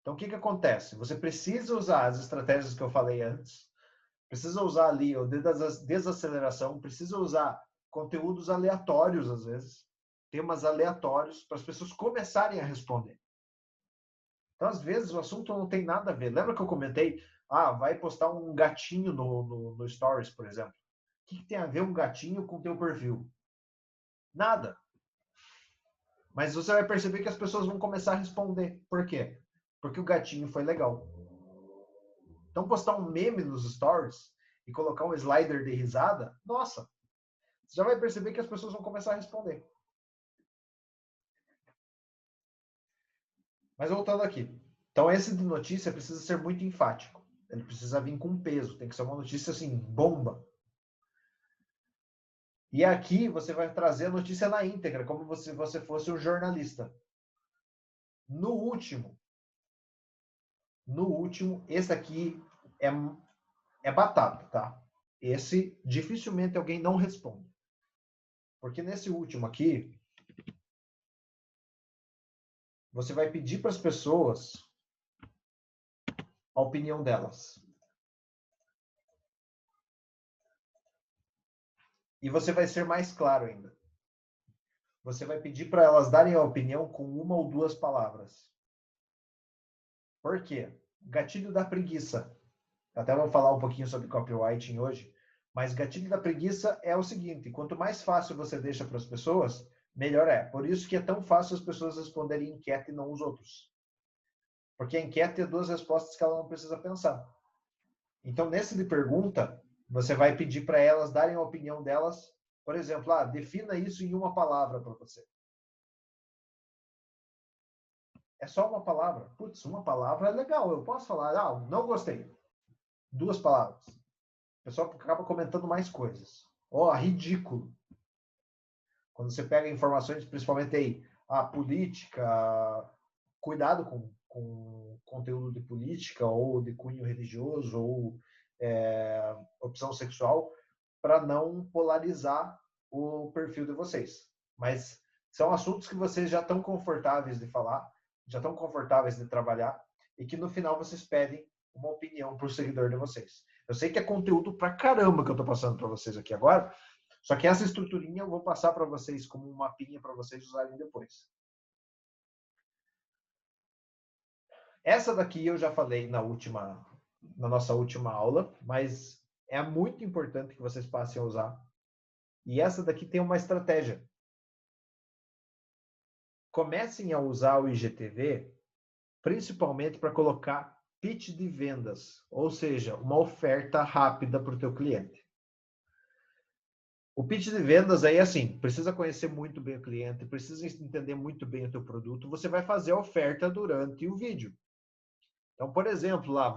Então, o que acontece? Você precisa usar as estratégias que eu falei antes, precisa usar ali o desaceleração, precisa usar conteúdos aleatórios, às vezes, temas aleatórios, para as pessoas começarem a responder. Então, às vezes, o assunto não tem nada a ver. Lembra que eu comentei? Ah, vai postar um gatinho no Stories, por exemplo. O que tem a ver um gatinho com o teu perfil? Nada. Mas você vai perceber que as pessoas vão começar a responder. Por quê? Porque o gatinho foi legal. Então, postar um meme nos Stories e colocar um slider de risada, nossa, você já vai perceber que as pessoas vão começar a responder. Mas voltando aqui. Então, esse de notícia precisa ser muito enfático. Ele precisa vir com peso. Tem que ser uma notícia assim, bomba. E aqui você vai trazer a notícia na íntegra, como se você fosse um jornalista. No último, esse aqui é batata, tá? Esse dificilmente alguém não responde. Porque nesse último aqui, você vai pedir para as pessoas a opinião delas. E você vai ser mais claro ainda. Você vai pedir para elas darem a opinião com uma ou duas palavras. Por quê? Gatilho da preguiça. Até vou falar um pouquinho sobre copywriting hoje, mas gatilho da preguiça é o seguinte: quanto mais fácil você deixa para as pessoas, melhor é. Por isso que é tão fácil as pessoas responderem enquete e não os outros. Porque a enquete é 2 respostas que ela não precisa pensar. Então, nesse de pergunta, você vai pedir para elas darem a opinião delas. Por exemplo, defina isso em uma palavra para você. É só uma palavra. Putz, uma palavra é legal. Eu posso falar, não gostei. 2 palavras. O pessoal acaba comentando mais coisas. Ridículo. Quando você pega informações, principalmente aí, a política, cuidado com conteúdo de política ou de cunho religioso ou opção sexual, para não polarizar o perfil de vocês. Mas são assuntos que vocês já estão confortáveis de falar, já estão confortáveis de trabalhar, e que no final vocês pedem uma opinião para o seguidor de vocês. Eu sei que é conteúdo pra caramba que eu estou passando para vocês aqui agora, só que essa estruturinha eu vou passar para vocês como um mapinha para vocês usarem depois. Essa daqui eu já falei na nossa última aula, mas é muito importante que vocês passem a usar. E essa daqui tem uma estratégia. Comecem a usar o IGTV principalmente para colocar pitch de vendas, ou seja, uma oferta rápida para o teu cliente. O pitch de vendas aí, assim, precisa conhecer muito bem o cliente, precisa entender muito bem o teu produto, você vai fazer a oferta durante o vídeo. Então, por exemplo, lá,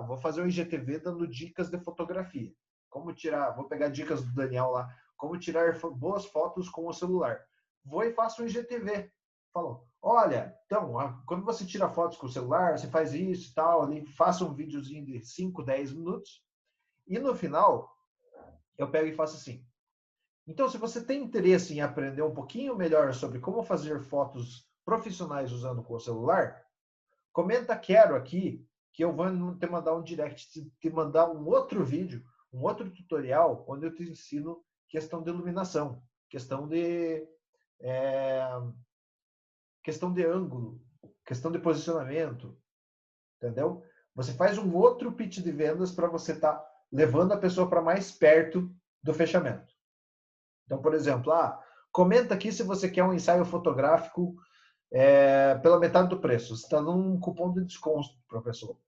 vou fazer um IGTV dando dicas de fotografia. Como tirar, vou pegar dicas do Daniel lá, como tirar boas fotos com o celular. Vou e faço um IGTV. Falou, olha, então, quando você tira fotos com o celular, você faz isso e tal, ali, faça um videozinho de 5, 10 minutos. E no final, eu pego e faço assim. Então, se você tem interesse em aprender um pouquinho melhor sobre como fazer fotos profissionais usando com o celular, comenta quero aqui, que eu vou te mandar um direct, te mandar um outro vídeo, um outro tutorial, onde eu te ensino questão de iluminação, é, questão de ângulo, questão de posicionamento, entendeu? Você faz um outro pitch de vendas para você estar levando a pessoa para mais perto do fechamento. Então, por exemplo, comenta aqui se você quer um ensaio fotográfico pela metade do preço. Você está dando um cupom de desconto para a pessoa.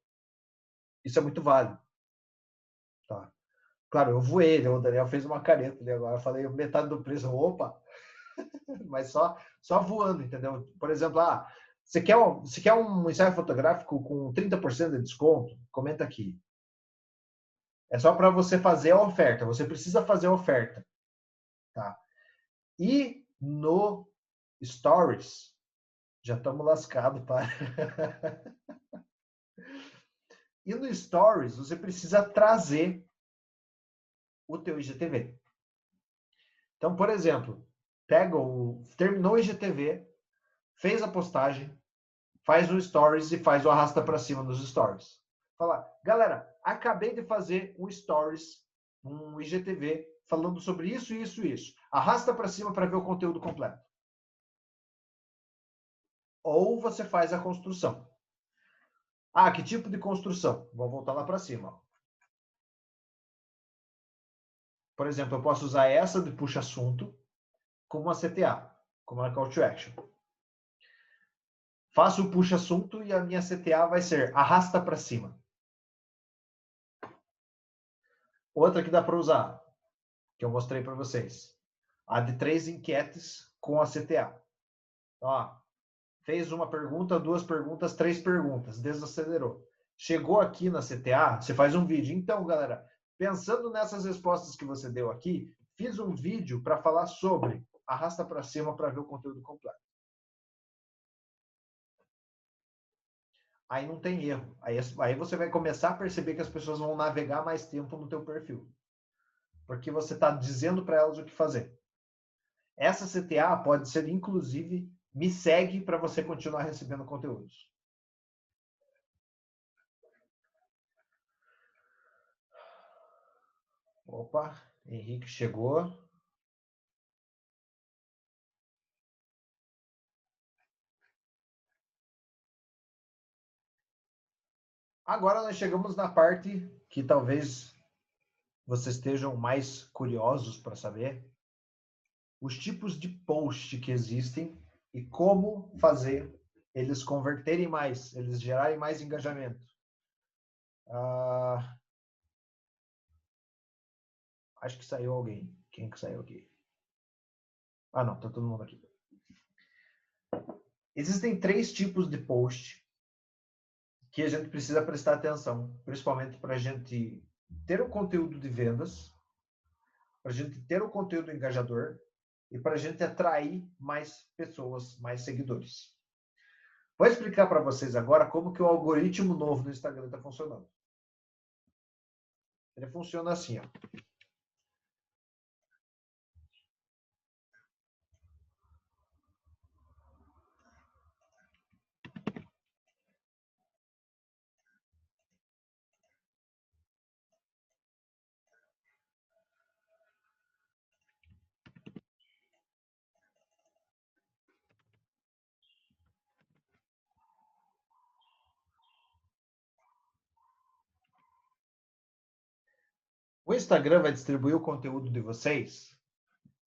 Isso é muito válido. Tá? Claro, eu voei, né? O Daniel fez uma careta ali agora. Eu falei metade do preço. Opa! Mas só voando, entendeu? Por exemplo, você quer um ensaio fotográfico com 30% de desconto? Comenta aqui. É só para você fazer a oferta. Você precisa fazer a oferta. Tá? E no Stories, já estamos lascados, para. E no Stories, você precisa trazer o teu IGTV. Então, por exemplo, terminou o IGTV, fez a postagem, faz o Stories e faz o arrasta para cima nos Stories. Fala, galera, acabei de fazer um Stories, um IGTV, falando sobre isso, isso e isso. Arrasta para cima para ver o conteúdo completo. Ou você faz a construção. Que tipo de construção? Vou voltar lá para cima. Por exemplo, eu posso usar essa de puxa-assunto como uma CTA, como uma Call to Action. Faço o puxa-assunto e a minha CTA vai ser arrasta para cima. Outra que dá para usar, que eu mostrei para vocês. A de 3 enquetes com a CTA. Fez uma pergunta, 2 perguntas, 3 perguntas, desacelerou. Chegou aqui na CTA, você faz um vídeo. Então, galera, pensando nessas respostas que você deu aqui, fiz um vídeo para falar sobre arrasta para cima para ver o conteúdo completo. Aí não tem erro. Aí você vai começar a perceber que as pessoas vão navegar mais tempo no teu perfil. Porque você está dizendo para elas o que fazer. Essa CTA pode ser, inclusive, me segue para você continuar recebendo conteúdos. Opa, Henrique chegou. Agora nós chegamos na parte que talvez vocês estejam mais curiosos para saber. Os tipos de post que existem e como fazer eles converterem mais, eles gerarem mais engajamento. Acho que saiu alguém. Quem que saiu aqui? Não, tá todo mundo aqui. Existem 3 tipos de post que a gente precisa prestar atenção, principalmente para a gente ter o conteúdo de vendas, para a gente ter o conteúdo engajador e para a gente atrair mais pessoas, mais seguidores. Vou explicar para vocês agora como que o algoritmo novo do Instagram está funcionando. Ele funciona assim, ó. O Instagram vai distribuir o conteúdo de vocês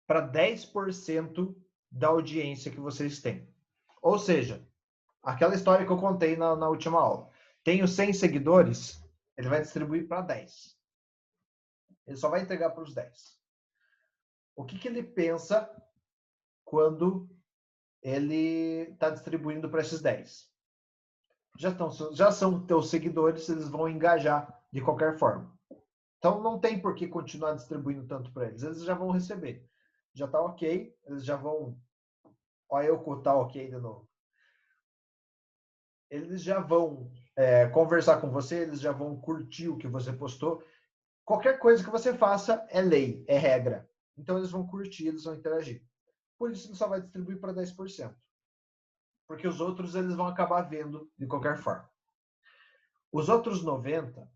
para 10% da audiência que vocês têm. Ou seja, aquela história que eu contei na última aula. Tenho 100 seguidores, ele vai distribuir para 10. Ele só vai entregar para os 10. O que ele pensa quando ele está distribuindo para esses 10? Já são teus seguidores, eles vão engajar de qualquer forma. Então não tem por que continuar distribuindo tanto para eles. Eles já vão receber. Já está ok, eles já vão... Olha eu com tá ok de novo. Eles já vão conversar com você, eles já vão curtir o que você postou. Qualquer coisa que você faça é lei, é regra. Então eles vão curtir, eles vão interagir. Por isso ele só vai distribuir para 10%. Porque os outros eles vão acabar vendo de qualquer forma. Os outros 90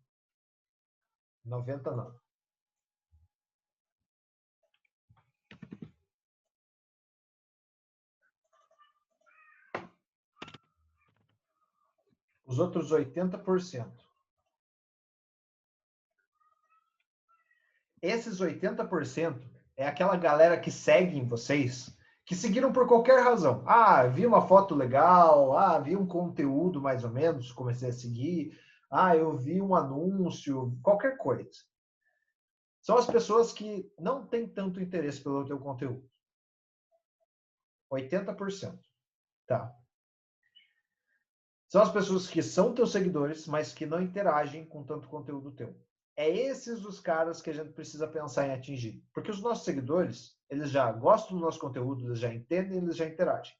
não. Os outros 80%. Esses 80% é aquela galera que segue em vocês, que seguiram por qualquer razão. Ah, vi uma foto legal, vi um conteúdo mais ou menos, comecei a seguir, eu vi um anúncio, qualquer coisa. São as pessoas que não têm tanto interesse pelo teu conteúdo. 80%. Tá. São as pessoas que são teus seguidores, mas que não interagem com tanto conteúdo teu. É esses os caras que a gente precisa pensar em atingir. Porque os nossos seguidores, eles já gostam do nosso conteúdo, eles já entendem, eles já interagem.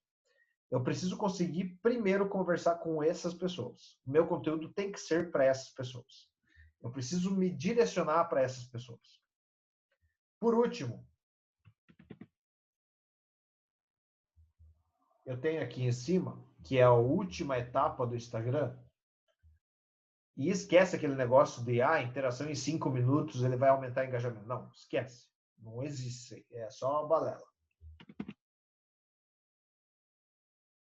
Eu preciso conseguir primeiro conversar com essas pessoas. O meu conteúdo tem que ser para essas pessoas. Eu preciso me direcionar para essas pessoas. Por último, eu tenho aqui em cima, que é a última etapa do Instagram, e esquece aquele negócio de interação em 5 minutos, ele vai aumentar o engajamento. Não, esquece. Não existe. É só uma balela.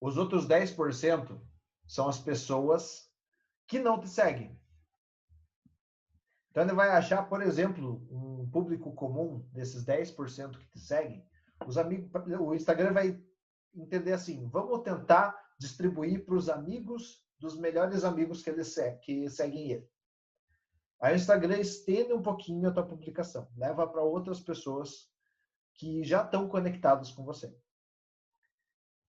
Os outros 10% são as pessoas que não te seguem. Então ele vai achar, por exemplo, um público comum desses 10% que te seguem. O Instagram vai entender assim, vamos tentar distribuir para os amigos dos melhores amigos que seguem ele. Aí o Instagram estende um pouquinho a tua publicação, leva para outras pessoas que já estão conectadas com você.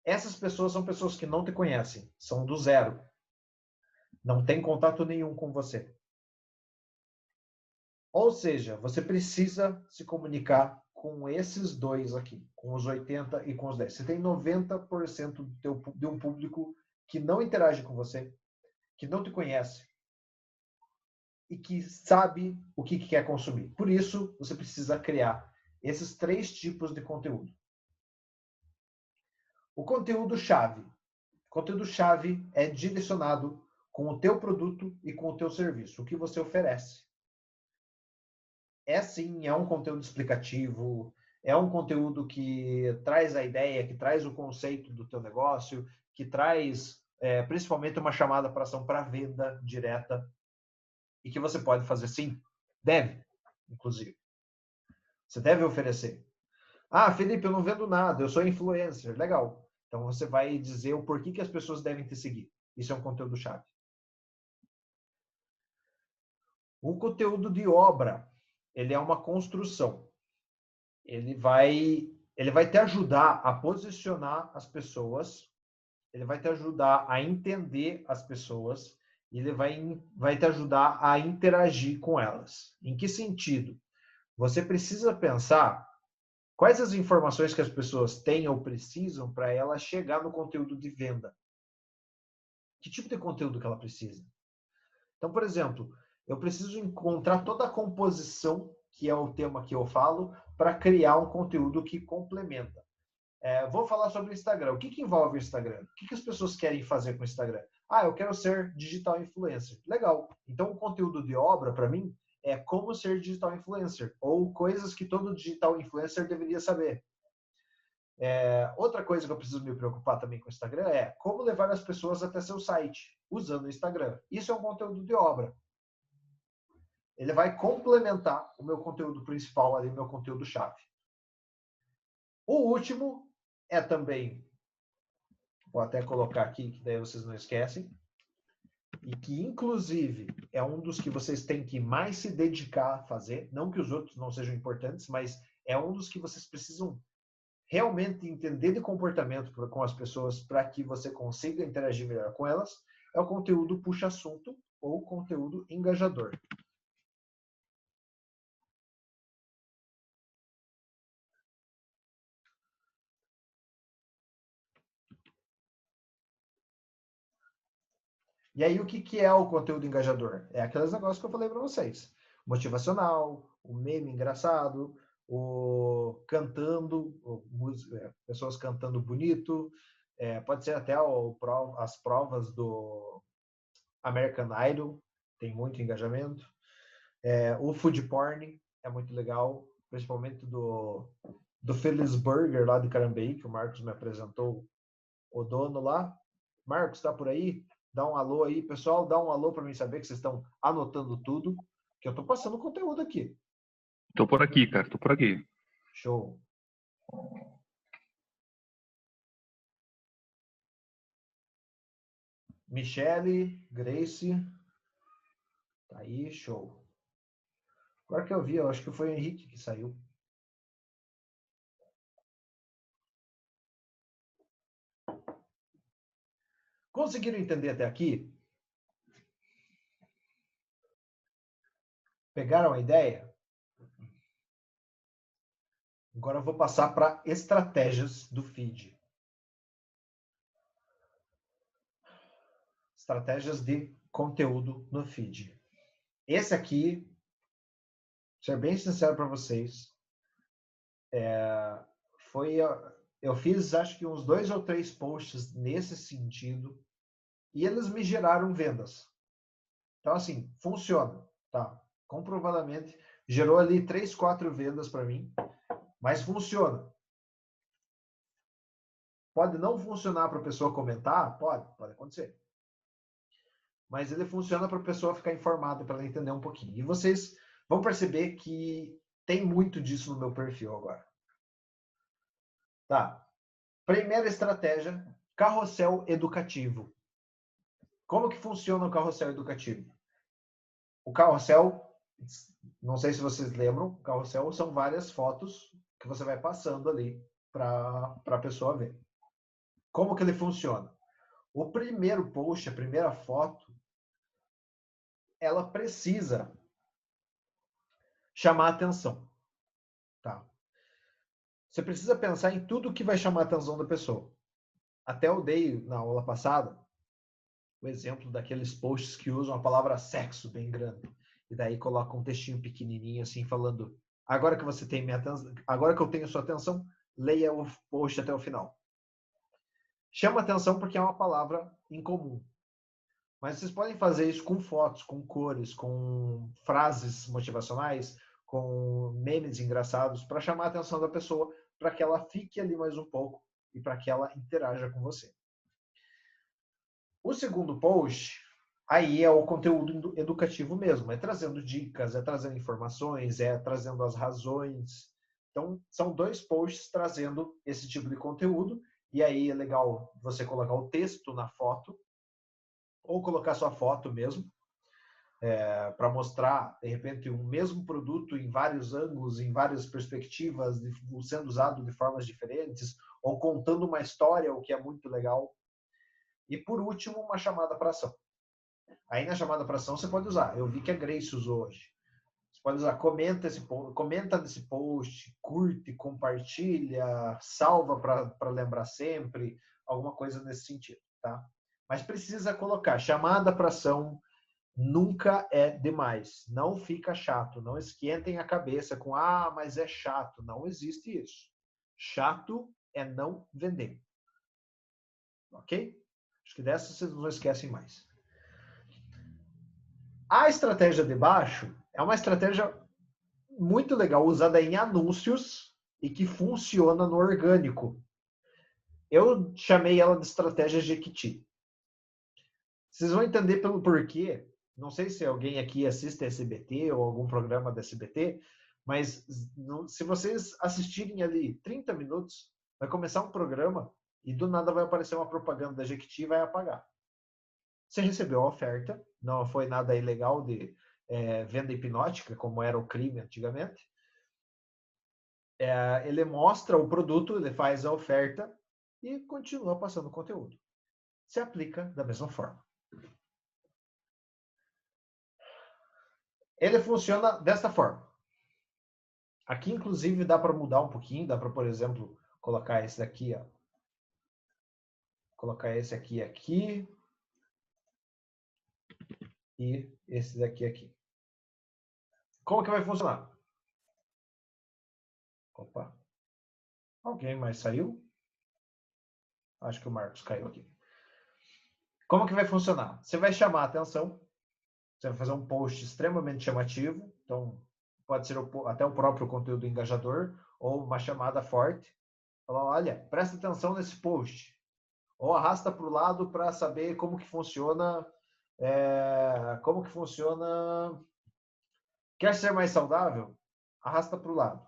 Essas pessoas são pessoas que não te conhecem, são do zero. Não tem contato nenhum com você. Ou seja, você precisa se comunicar com esses dois aqui, com os 80 e com os 10. Você tem 90% de um público que não interage com você, que não te conhece e que sabe o que quer consumir. Por isso, você precisa criar esses 3 tipos de conteúdo. O conteúdo-chave. O conteúdo-chave é direcionado com o teu produto e com o teu serviço, o que você oferece. Sim, é um conteúdo explicativo, é um conteúdo que traz a ideia, que traz o conceito do teu negócio, que traz principalmente uma chamada para ação para venda direta e que você pode fazer sim, deve, inclusive. Você deve oferecer. Felipe, eu não vendo nada, eu sou influencer. Legal. Então você vai dizer o porquê que as pessoas devem te seguir. Isso é um conteúdo-chave. O conteúdo de obra, ele é uma construção. Ele vai te ajudar a posicionar as pessoas, ele vai te ajudar a entender as pessoas, e ele vai te ajudar a interagir com elas. Em que sentido? Você precisa pensar quais as informações que as pessoas têm ou precisam para ela chegar no conteúdo de venda. Que tipo de conteúdo que ela precisa? Então, por exemplo, eu preciso encontrar toda a composição, que é o tema que eu falo, para criar um conteúdo que complementa. Vou falar sobre o Instagram. O que envolve o Instagram? O que as pessoas querem fazer com o Instagram? Eu quero ser digital influencer. Legal. Então, o conteúdo de obra, para mim, é como ser digital influencer, ou coisas que todo digital influencer deveria saber. Outra coisa que eu preciso me preocupar também com o Instagram é como levar as pessoas até seu site, usando o Instagram. Isso é um conteúdo de obra. Ele vai complementar o meu conteúdo principal ali, meu conteúdo-chave. O último é também, vou até colocar aqui, que daí vocês não esquecem, e que, inclusive, é um dos que vocês têm que mais se dedicar a fazer, não que os outros não sejam importantes, mas é um dos que vocês precisam realmente entender de comportamento com as pessoas para que você consiga interagir melhor com elas, é o conteúdo puxa-assunto ou conteúdo engajador. E aí, o que é o conteúdo engajador? É aqueles negócios que eu falei para vocês. Motivacional, o meme engraçado, o cantando, pessoas cantando bonito, pode ser até as provas do American Idol, tem muito engajamento. O food porn é muito legal, principalmente do Phillies Burger lá de Carambeí, que o Marcos me apresentou, o dono lá. Marcos, está por aí? Dá um alô aí, pessoal, dá um alô para mim saber que vocês estão anotando tudo, que eu estou passando conteúdo aqui. Tô por aqui, cara, tô por aqui. Show. Michele, Grace, tá aí, show. Agora que eu vi, eu acho que foi o Henrique que saiu. Conseguiram entender até aqui? Pegaram a ideia? Agora eu vou passar para estratégias do feed. Estratégias de conteúdo no feed. Esse aqui, ser bem sincero para vocês, eu fiz acho que uns 2 ou 3 posts nesse sentido e eles me geraram vendas. Então, assim, funciona, tá? Comprovadamente, gerou ali 3, 4 vendas para mim, mas funciona. Pode não funcionar para a pessoa comentar? Pode acontecer. Mas ele funciona para a pessoa ficar informada, para ela entender um pouquinho. E vocês vão perceber que tem muito disso no meu perfil agora. Tá. Primeira estratégia, carrossel educativo. Como que funciona o carrossel educativo? O carrossel, não sei se vocês lembram, o carrossel são várias fotos que você vai passando ali para a pessoa ver. Como que ele funciona? O primeiro post, a primeira foto, ela precisa chamar a atenção. Tá? Você precisa pensar em tudo que vai chamar a atenção da pessoa. Até eu dei na aula passada o exemplo daqueles posts que usam a palavra sexo bem grande. E daí coloca um textinho pequenininho assim falando: agora que você tem minha atenção, agora que eu tenho sua atenção, leia o post até o final. Chama atenção porque é uma palavra incomum. Mas vocês podem fazer isso com fotos, com cores, com frases motivacionais, com memes engraçados, para chamar a atenção da pessoa, para que ela fique ali mais um pouco e para que ela interaja com você. O segundo post, aí é o conteúdo educativo mesmo, é trazendo dicas, é trazendo informações, é trazendo as razões. Então, são 2 posts trazendo esse tipo de conteúdo, e aí é legal você colocar o texto na foto, ou colocar sua foto mesmo, para mostrar, de repente, um mesmo produto em vários ângulos, em várias perspectivas, sendo usado de formas diferentes, ou contando uma história, o que é muito legal. E, por último, uma chamada para ação. Aí, na chamada para ação, você pode usar. Eu vi que a Grace usou hoje. Você pode usar, comenta nesse post, curte, compartilha, salva para lembrar sempre, alguma coisa nesse sentido, tá? Mas precisa colocar chamada para ação, nunca é demais. Não fica chato. Não esquentem a cabeça com mas é chato. Não existe isso. Chato é não vender. Ok? Acho que dessa vocês não esquecem mais. A estratégia de baixo é uma estratégia muito legal, usada em anúncios e que funciona no orgânico. Eu chamei ela de estratégia Jequiti. Vocês vão entender pelo porquê Não sei se alguém aqui assiste SBT ou algum programa da SBT, mas se vocês assistirem ali 30 minutos, vai começar um programa e do nada vai aparecer uma propaganda da Jequiti e vai apagar. Você recebeu a oferta, não foi nada ilegal de venda hipnótica, como era o crime antigamente. Ele mostra o produto, ele faz a oferta e continua passando conteúdo. Se aplica da mesma forma. Ele funciona desta forma. Aqui, inclusive, dá para mudar um pouquinho, dá para, por exemplo, colocar esse daqui, ó. Colocar esse aqui e esse daqui aqui. Como que vai funcionar? Opa. Alguém mais saiu? Acho que o Marcos caiu aqui. Como que vai funcionar? Você vai chamar a atenção, você vai fazer um post extremamente chamativo, então pode ser até o próprio conteúdo engajador, ou uma chamada forte. Falar, olha, presta atenção nesse post. Ou arrasta para o lado para saber como que funciona. Quer ser mais saudável? Arrasta para o lado,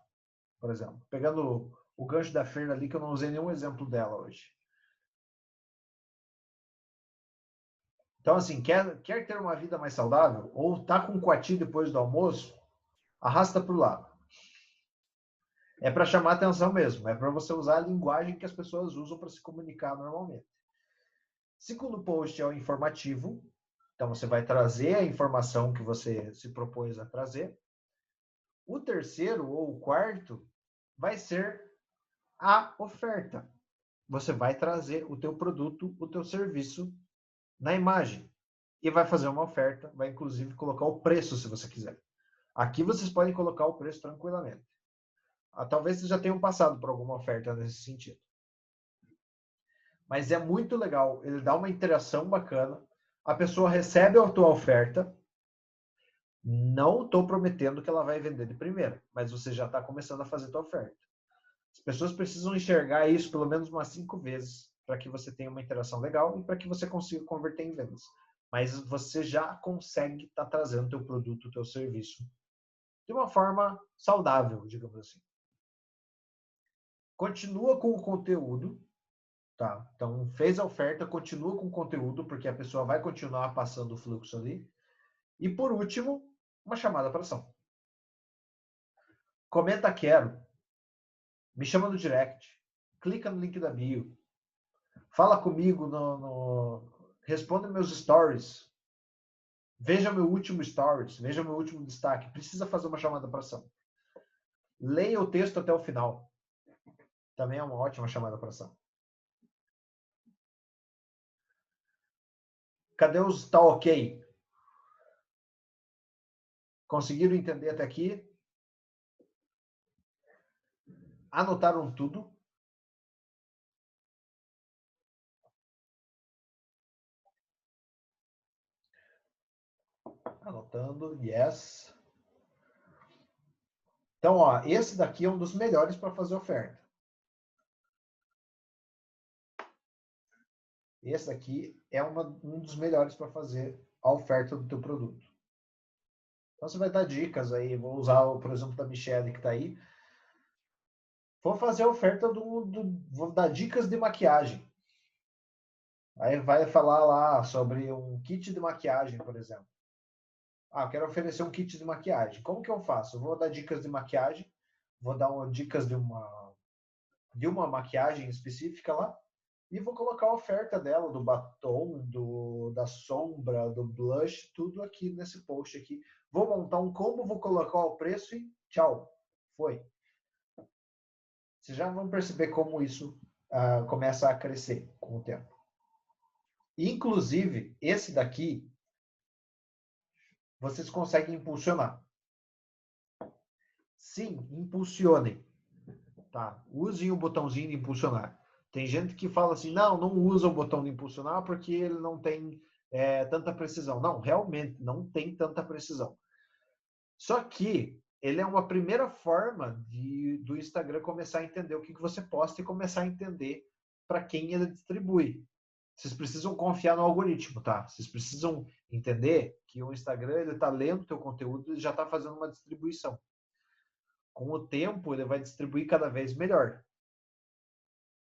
por exemplo. Pegando o gancho da Fer ali, que eu não usei nenhum exemplo dela hoje. Então, assim, quer ter uma vida mais saudável? Ou tá com coati depois do almoço? Arrasta para o lado. É para chamar atenção mesmo. É para você usar a linguagem que as pessoas usam para se comunicar normalmente. Segundo post é o informativo. Então, você vai trazer a informação que você se propôs a trazer. O terceiro ou o quarto vai ser a oferta. Você vai trazer o teu produto, o teu serviço na imagem e vai fazer uma oferta, vai inclusive colocar o preço se você quiser. Aqui vocês podem colocar o preço tranquilamente. Talvez vocês já tenham passado por alguma oferta nesse sentido. Mas é muito legal, ele dá uma interação bacana, a pessoa recebe a tua oferta, não estou prometendo que ela vai vender de primeira, mas você já está começando a fazer a tua oferta. As pessoas precisam enxergar isso pelo menos umas 5 vezes para que você tenha uma interação legal e para que você consiga converter em vendas. Mas você já consegue estar trazendo o teu produto, o teu serviço de uma forma saudável, digamos assim. Continua com o conteúdo, tá? Então, fez a oferta, continua com o conteúdo, porque a pessoa vai continuar passando o fluxo ali. E, por último, uma chamada para ação. Comenta quero. Me chama no direct. Clica no link da bio. Fala comigo responda meus stories. Veja meu último stories. Veja meu último destaque. Precisa fazer uma chamada para ação. Leia o texto até o final. Também é uma ótima chamada para ação. Cadê os tá ok? Conseguiram entender até aqui? Anotaram tudo? Anotando, yes. Então, ó, esse daqui é um dos melhores para fazer oferta. Esse daqui é um dos melhores para fazer a oferta do teu produto. Então, você vai dar dicas aí. Vou usar, por exemplo, da Michelle que está aí. Vou fazer a oferta vou dar dicas de maquiagem. Aí vai falar lá sobre um kit de maquiagem, por exemplo. Eu quero oferecer um kit de maquiagem. Como que eu faço? Eu vou dar dicas de maquiagem. Vou dar dicas de uma maquiagem específica lá. E vou colocar a oferta dela, do batom, da sombra, do blush, tudo aqui nesse post aqui. Vou montar um combo, vou colocar o preço e tchau. Foi. Vocês já vão perceber como isso começa a crescer com o tempo. Inclusive, esse daqui, vocês conseguem impulsionar. Sim, impulsionem. Tá? Usem o botãozinho de impulsionar. Tem gente que fala assim, não usa o botão de impulsionar porque ele não tem tanta precisão. Não, realmente não tem tanta precisão. Só que ele é uma primeira forma do Instagram começar a entender o que você posta e começar a entender para quem ele distribui. Vocês precisam confiar no algoritmo, tá? Vocês precisam entender que o Instagram, ele tá lendo o teu conteúdo e já está fazendo uma distribuição. Com o tempo, ele vai distribuir cada vez melhor.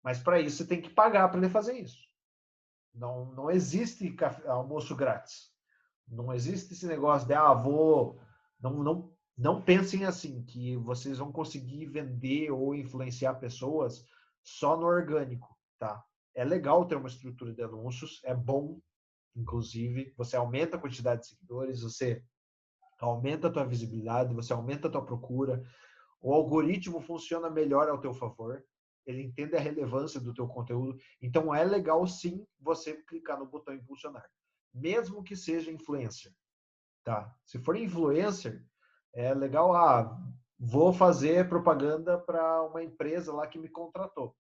Mas para isso, você tem que pagar para ele fazer isso. Não existe almoço grátis. Não existe esse negócio de, vou... Não pensem assim, que vocês vão conseguir vender ou influenciar pessoas só no orgânico, tá? É legal ter uma estrutura de anúncios, é bom, inclusive, você aumenta a quantidade de seguidores, você aumenta a tua visibilidade, você aumenta a tua procura, o algoritmo funciona melhor ao teu favor, ele entende a relevância do teu conteúdo, então é legal sim você clicar no botão impulsionar, mesmo que seja influencer, tá? Se for influencer, é legal, vou fazer propaganda para uma empresa lá que me contratou.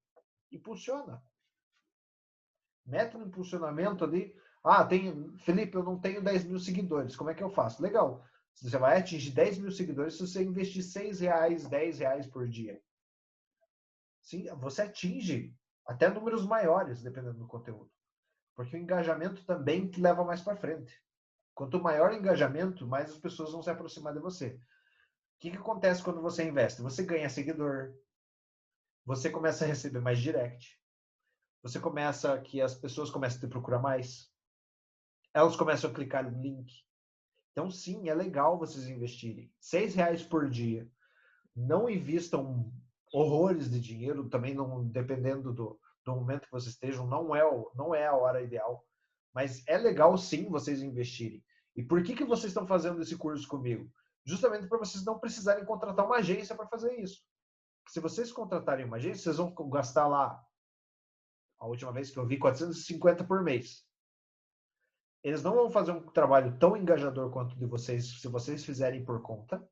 Impulsiona. Mete um impulsionamento ali. Felipe, eu não tenho 10 mil seguidores. Como é que eu faço? Legal. Você vai atingir 10 mil seguidores se você investir R$6, R$10 por dia. Sim, você atinge até números maiores, dependendo do conteúdo. Porque o engajamento também te leva mais para frente. Quanto maior o engajamento, mais as pessoas vão se aproximar de você. O que acontece quando você investe? Você ganha seguidor. Você começa a receber mais direct. Você começa que as pessoas começam a te procurar mais. Elas começam a clicar no link. Então, sim, é legal vocês investirem. R$6 por dia. Não invistam horrores de dinheiro, também não, dependendo do momento que vocês estejam, não é a hora ideal. Mas é legal, sim, vocês investirem. E por que vocês estão fazendo esse curso comigo? Justamente para vocês não precisarem contratar uma agência para fazer isso. Se vocês contratarem uma agência, vocês vão gastar lá, a última vez que eu vi, 450 por mês. Eles não vão fazer um trabalho tão engajador quanto de vocês, se vocês fizerem por conta.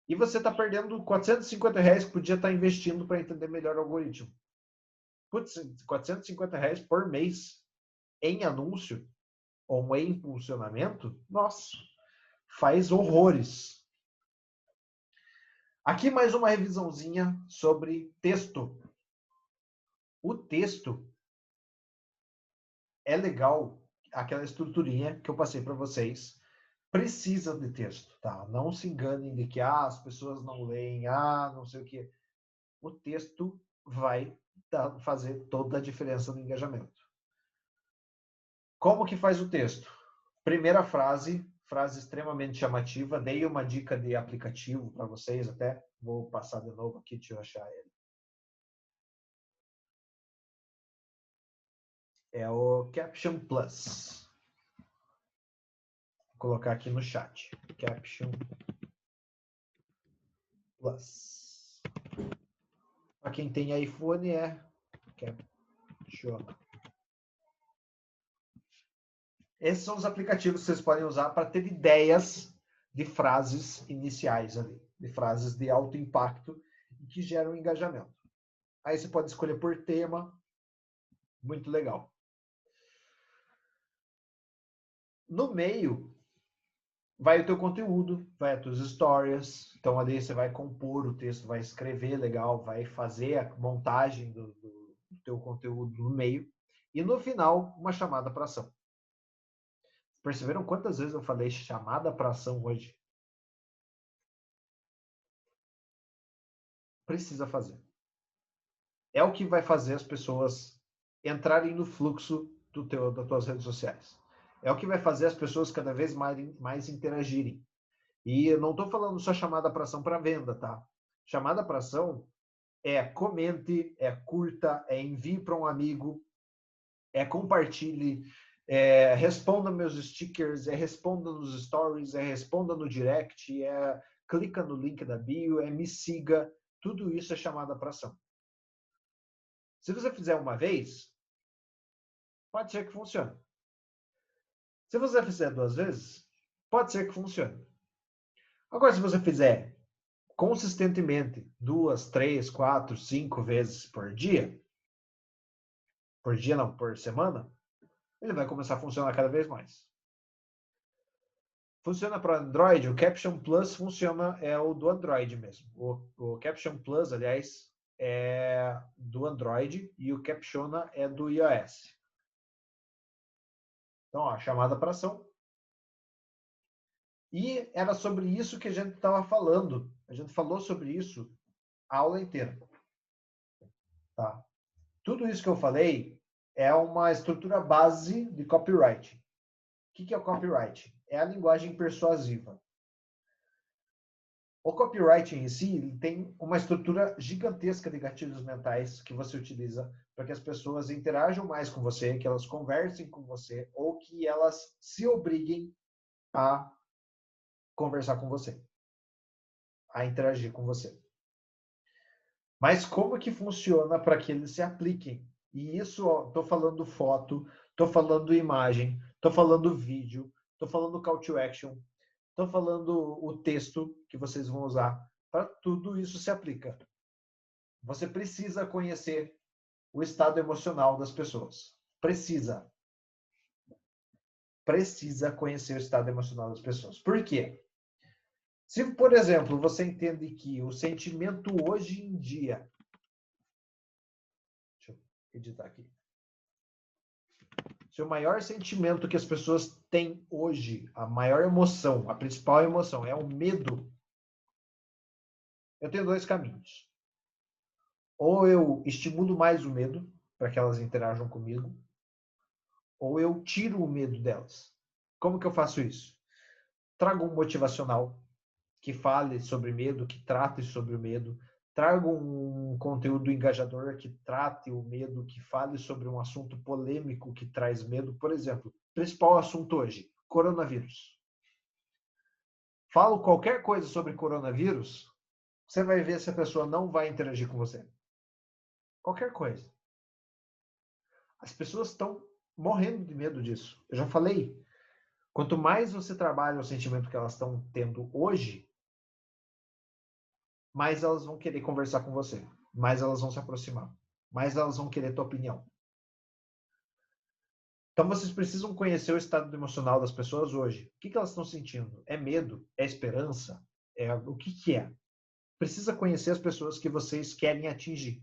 E você está perdendo R$450 que podia estar investindo para entender melhor o algoritmo. Putz, R$450 por mês em anúncio ou em impulsionamento, nossa, faz horrores. Aqui mais uma revisãozinha sobre texto. O texto é legal, aquela estruturinha que eu passei para vocês, precisa de texto, tá? Não se enganem de que as pessoas não leem, não sei o quê. O texto vai fazer toda a diferença no engajamento. Como que faz o texto? Primeira frase extremamente chamativa. Dei uma dica de aplicativo para vocês até. Vou passar de novo aqui, deixa eu achar ele. É o Caption Plus. Vou colocar aqui no chat. Caption Plus. Para quem tem iPhone é Caption. Esses são os aplicativos que vocês podem usar para ter ideias de frases iniciais ali, de frases de alto impacto e que geram engajamento. Aí você pode escolher por tema, muito legal. No meio vai o teu conteúdo, vai as tuas histórias, então ali você vai compor o texto, vai escrever legal, vai fazer a montagem do teu conteúdo no meio e no final uma chamada para ação. Perceberam quantas vezes eu falei chamada para ação hoje? Precisa fazer. É o que vai fazer as pessoas entrarem no fluxo das tuas redes sociais. É o que vai fazer as pessoas cada vez mais interagirem. E eu não estou falando só chamada para ação para venda, tá? Chamada para ação é comente, é curta, é envie para um amigo, é compartilhe, responda meus stickers, responda nos stories, responda no direct, clica no link da bio, me siga. Tudo isso é chamada para ação. Se você fizer uma vez, pode ser que funcione. Se você fizer 2 vezes, pode ser que funcione. Agora, se você fizer consistentemente 2, 3, 4, 5 vezes por por semana, ele vai começar a funcionar cada vez mais. Funciona para Android, o Caption Plus funciona, é o do Android mesmo. O Caption Plus, aliás, é do Android e o Captcha é do iOS. Então, ó, chamada para ação. E era sobre isso que a gente estava falando. A gente falou sobre isso a aula inteira. Tá? Tudo isso que eu falei é uma estrutura base de copyright. O que é o copyright? É a linguagem persuasiva. O copyright em si ele tem uma estrutura gigantesca de gatilhos mentais que você utiliza para que as pessoas interajam mais com você, que elas conversem com você ou que elas se obriguem a conversar com você, a interagir com você. Mas como que funciona para que eles se apliquem? E isso, estou falando foto, estou falando imagem, estou falando vídeo, estou falando call to action, estou falando o texto que vocês vão usar. Para tudo isso se aplica. Você precisa conhecer o estado emocional das pessoas. Precisa. Precisa conhecer o estado emocional das pessoas. Por quê? Se, por exemplo, você entende que o sentimento hoje em dia... Deixa eu editar aqui. Se o maior sentimento que as pessoas têm hoje, a maior emoção, a principal emoção é o medo, eu tenho dois caminhos. Ou eu estimulo mais o medo para que elas interajam comigo, ou eu tiro o medo delas. Como que eu faço isso? Trago um motivacional que fale sobre medo, que trate sobre o medo. Trago um conteúdo engajador que trate o medo, que fale sobre um assunto polêmico que traz medo. Por exemplo, principal assunto hoje, coronavírus. Falo qualquer coisa sobre coronavírus, você vai ver se a pessoa não vai interagir com você. Qualquer coisa. As pessoas estão morrendo de medo disso. Eu já falei. Quanto mais você trabalha o sentimento que elas estão tendo hoje, mais elas vão querer conversar com você, mais elas vão se aproximar, mais elas vão querer tua opinião. Então vocês precisam conhecer o estado emocional das pessoas hoje. O que elas estão sentindo? É medo? É esperança? O que é? Precisa conhecer as pessoas que vocês querem atingir.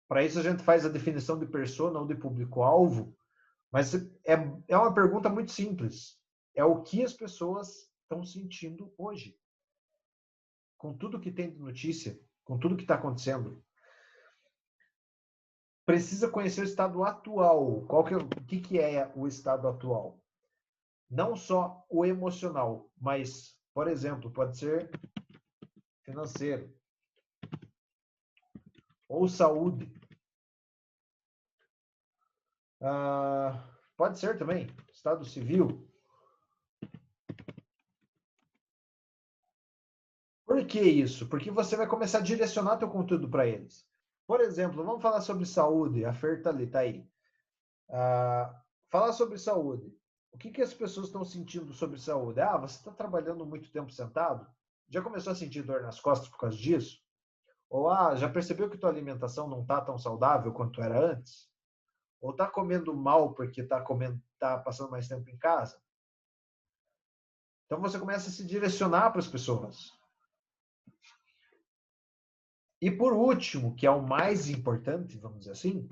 Para isso a gente faz a definição de persona ou de público-alvo, mas é uma pergunta muito simples. É o que as pessoas estão sentindo hoje. Com tudo que tem de notícia, com tudo que está acontecendo. Precisa conhecer o estado atual. O que é o estado atual? Não só o emocional, mas, por exemplo, pode ser financeiro ou saúde. Pode ser também estado civil. Por que isso? Porque você vai começar a direcionar teu conteúdo para eles. Por exemplo, vamos falar sobre saúde. A Fer está aí. Falar sobre saúde. O que as pessoas estão sentindo sobre saúde? Você está trabalhando muito tempo sentado? Já começou a sentir dor nas costas por causa disso? Ou já percebeu que tua alimentação não está tão saudável quanto era antes? Ou está comendo mal porque está passando mais tempo em casa? Então você começa a se direcionar para as pessoas. E por último, que é o mais importante, vamos dizer assim,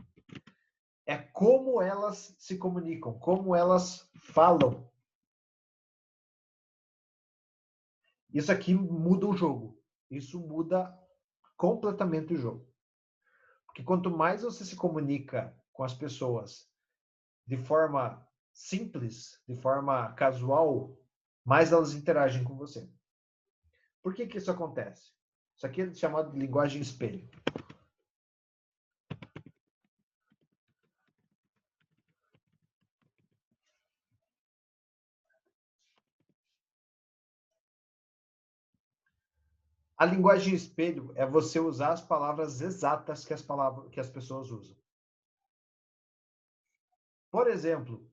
é como elas se comunicam, como elas falam. Isso aqui muda o jogo. Isso muda completamente o jogo. Porque quanto mais você se comunica com as pessoas de forma simples, de forma casual, mais elas interagem com você. Por que isso acontece? Isso aqui é chamado de linguagem espelho. A linguagem espelho é você usar as palavras exatas que as pessoas usam. Por exemplo,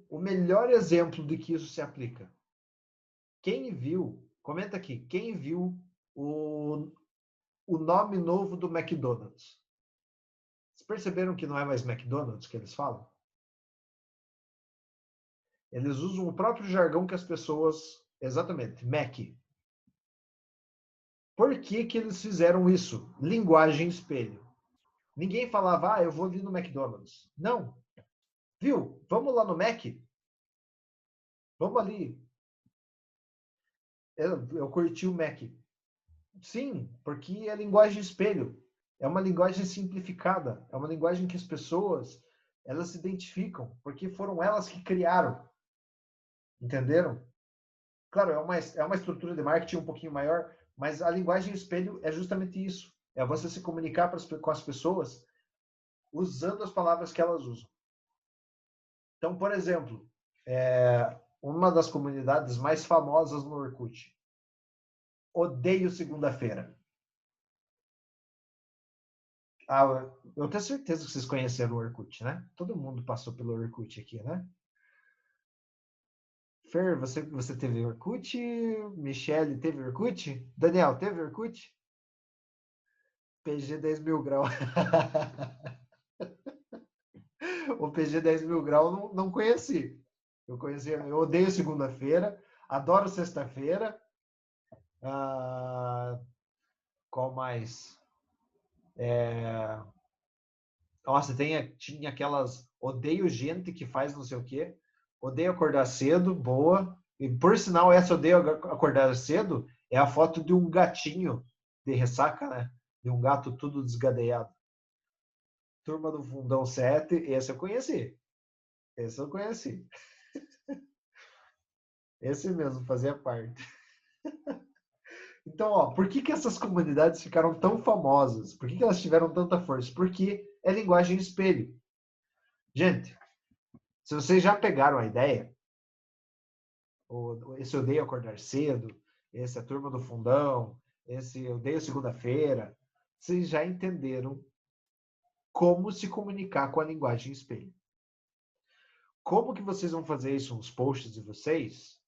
o melhor exemplo de que isso se aplica. Quem viu, comenta aqui, quem viu o nome novo do McDonald's? Vocês perceberam que não é mais McDonald's que eles falam? Eles usam o próprio jargão que as pessoas... Exatamente, Mac. Por que que eles fizeram isso? Linguagem espelho. Ninguém falava, eu vou ali no McDonald's. Não. Viu? Vamos lá no Mac? Vamos ali. Eu curti o Mac. Sim, porque é linguagem espelho. É uma linguagem simplificada. É uma linguagem que as pessoas elas se identificam, porque foram elas que criaram. Entenderam? Claro, é uma estrutura de marketing um pouquinho maior, mas a linguagem espelho é justamente isso. É você se comunicar com as pessoas usando as palavras que elas usam. Então, por exemplo, uma das comunidades mais famosas no Orkut. Odeio segunda-feira. Eu tenho certeza que vocês conheceram o Orkut, né? Todo mundo passou pelo Orkut aqui, né? Fer, você teve Orkut? Michele teve Orkut? Daniel, teve Orkut? PG 10 mil grau. O PG 10 mil grau não conheci. Eu odeio segunda-feira, adoro sexta-feira. Qual mais? Nossa, tinha aquelas. Odeio gente que faz não sei o quê. Odeio acordar cedo, boa. E por sinal, essa odeio acordar cedo é a foto de um gatinho de ressaca, né? De um gato tudo desgadeiado. Turma do Fundão 7, esse eu conheci. Esse eu conheci. Esse mesmo fazia parte. Então, ó, por que que essas comunidades ficaram tão famosas? Por que que elas tiveram tanta força? Porque é linguagem espelho. Gente, se vocês já pegaram a ideia, esse odeio acordar cedo, esse a turma do fundão, esse odeio segunda-feira, vocês já entenderam como se comunicar com a linguagem espelho. Como que vocês vão fazer isso nos posts de vocês?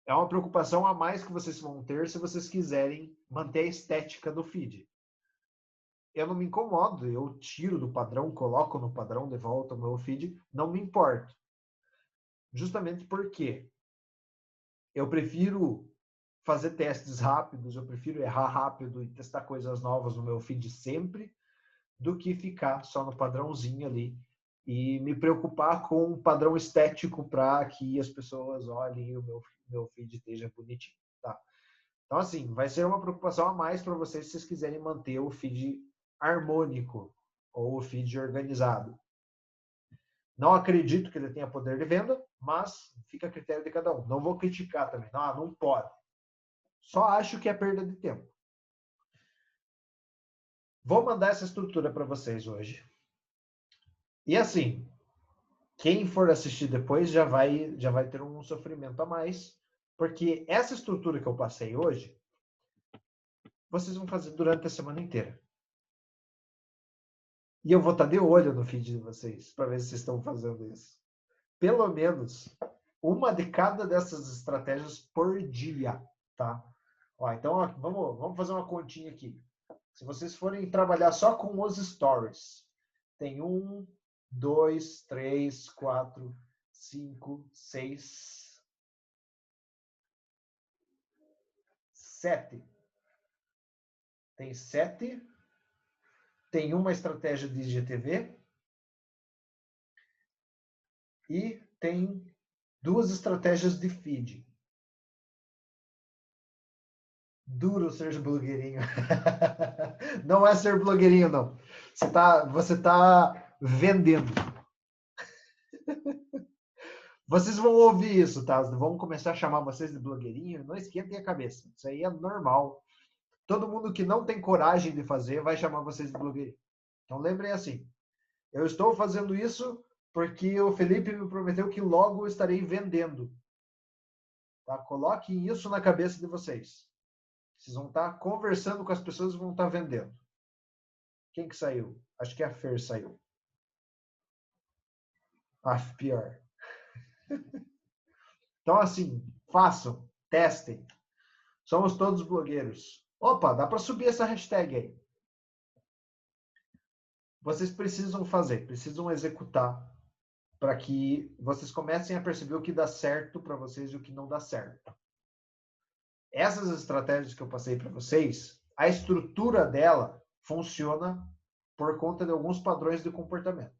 É uma preocupação a mais que vocês vão ter se vocês quiserem manter a estética do feed. Eu não me incomodo, eu tiro do padrão, coloco no padrão de volta o meu feed, não me importo. Justamente porque eu prefiro fazer testes rápidos, eu prefiro errar rápido e testar coisas novas no meu feed sempre, do que ficar só no padrãozinho ali e me preocupar com um padrão estético para que as pessoas olhem e o meu feed esteja bonitinho, tá? Então, assim, vai ser uma preocupação a mais para vocês se vocês quiserem manter o feed harmônico ou o feed organizado. Não acredito que ele tenha poder de venda, mas fica a critério de cada um. Não vou criticar também. Não pode. Só acho que é perda de tempo. Vou mandar essa estrutura para vocês hoje. E assim, quem for assistir depois já vai ter um sofrimento a mais, porque essa estrutura que eu passei hoje, vocês vão fazer durante a semana inteira. E eu vou estar de olho no feed de vocês, para ver se vocês estão fazendo isso. Pelo menos uma de cada dessas estratégias por dia, tá? Ó, então, ó, vamos fazer uma continha aqui. Se vocês forem trabalhar só com os stories, tem 1, 2, 3, 4, 5, 6, 7. Tem 7. Tem uma estratégia de IGTV. E tem 2 estratégias de feed. Duro ser blogueirinho. Não é ser blogueirinho, não. Você tá vendendo. Vocês vão ouvir isso, tá? Vão começar a chamar vocês de blogueirinho. Não esquentem a cabeça. Isso aí é normal. Todo mundo que não tem coragem de fazer vai chamar vocês de blogueirinho. Então lembrem assim. Eu estou fazendo isso porque o Felipe me prometeu que logo estarei vendendo. Tá? Coloquem isso na cabeça de vocês. Vocês vão estar conversando com as pessoas e vão estar vendendo. Quem que saiu? Acho que a Fer saiu. Pior. Então, assim, façam, testem. Somos todos blogueiros. Opa, dá para subir essa hashtag aí. Vocês precisam fazer, precisam executar para que vocês comecem a perceber o que dá certo para vocês e o que não dá certo. Essas estratégias que eu passei para vocês, a estrutura dela funciona por conta de alguns padrões de comportamento.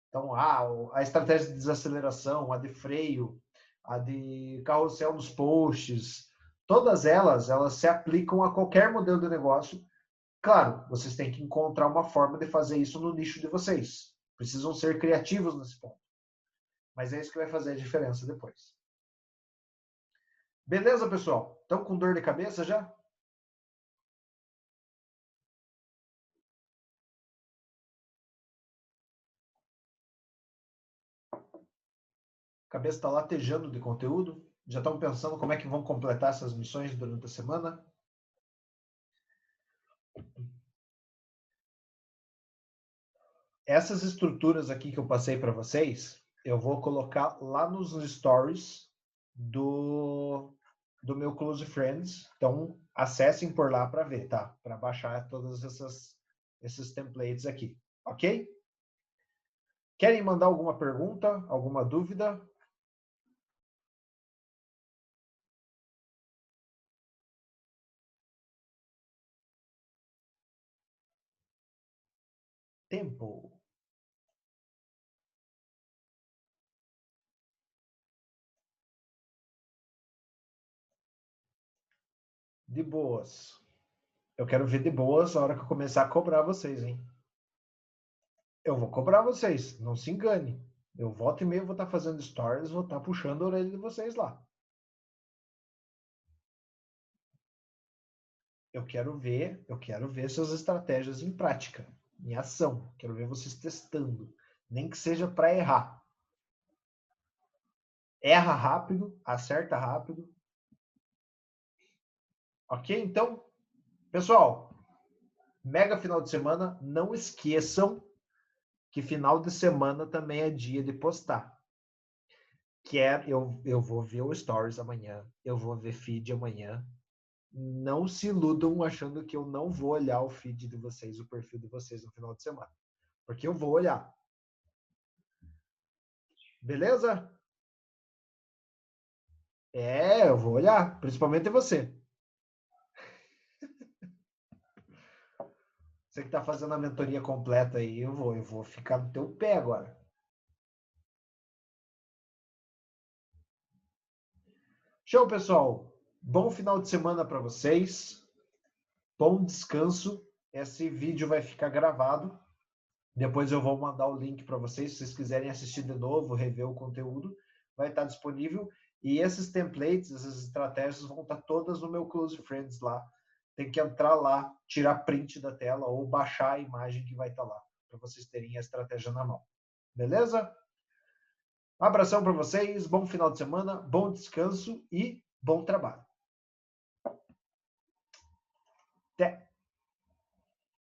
Então, a estratégia de desaceleração, a de freio, a de carrossel nos posts, todas elas se aplicam a qualquer modelo de negócio. Claro, vocês têm que encontrar uma forma de fazer isso no nicho de vocês. Precisam ser criativos nesse ponto. Mas é isso que vai fazer a diferença depois. Beleza, pessoal? Estão com dor de cabeça já? A cabeça está latejando de conteúdo? Já estão pensando como é que vão completar essas missões durante a semana? Essas estruturas aqui que eu passei para vocês, eu vou colocar lá nos stories do meu Close Friends. Então, acessem por lá para ver, tá? Para baixar todos esses templates aqui, ok? Querem mandar alguma pergunta, alguma dúvida? Tempo. De boas. Eu quero ver de boas na hora que eu começar a cobrar vocês, hein? Eu vou cobrar vocês, não se engane. Eu volta e meia vou estar fazendo stories, vou estar puxando a orelha de vocês lá. Eu quero ver suas estratégias em prática, em ação. Quero ver vocês testando, nem que seja para errar. Erra rápido, acerta rápido. Ok? Então, pessoal, mega final de semana. Não esqueçam que final de semana também é dia de postar. Eu vou ver o Stories amanhã, eu vou ver feed amanhã. Não se iludam achando que eu não vou olhar o feed de vocês, o perfil de vocês no final de semana. Porque eu vou olhar. Beleza? Eu vou olhar, principalmente você. Você que está fazendo a mentoria completa aí, eu vou ficar no teu pé agora. Show, pessoal. Bom final de semana para vocês. Bom descanso. Esse vídeo vai ficar gravado. Depois eu vou mandar o link para vocês, se vocês quiserem assistir de novo, rever o conteúdo, vai estar disponível. E esses templates, essas estratégias vão estar todas no meu Close Friends lá. Tem que entrar lá, tirar print da tela ou baixar a imagem que vai estar lá, para vocês terem a estratégia na mão. Beleza? Abração para vocês, bom final de semana, bom descanso e bom trabalho. Até!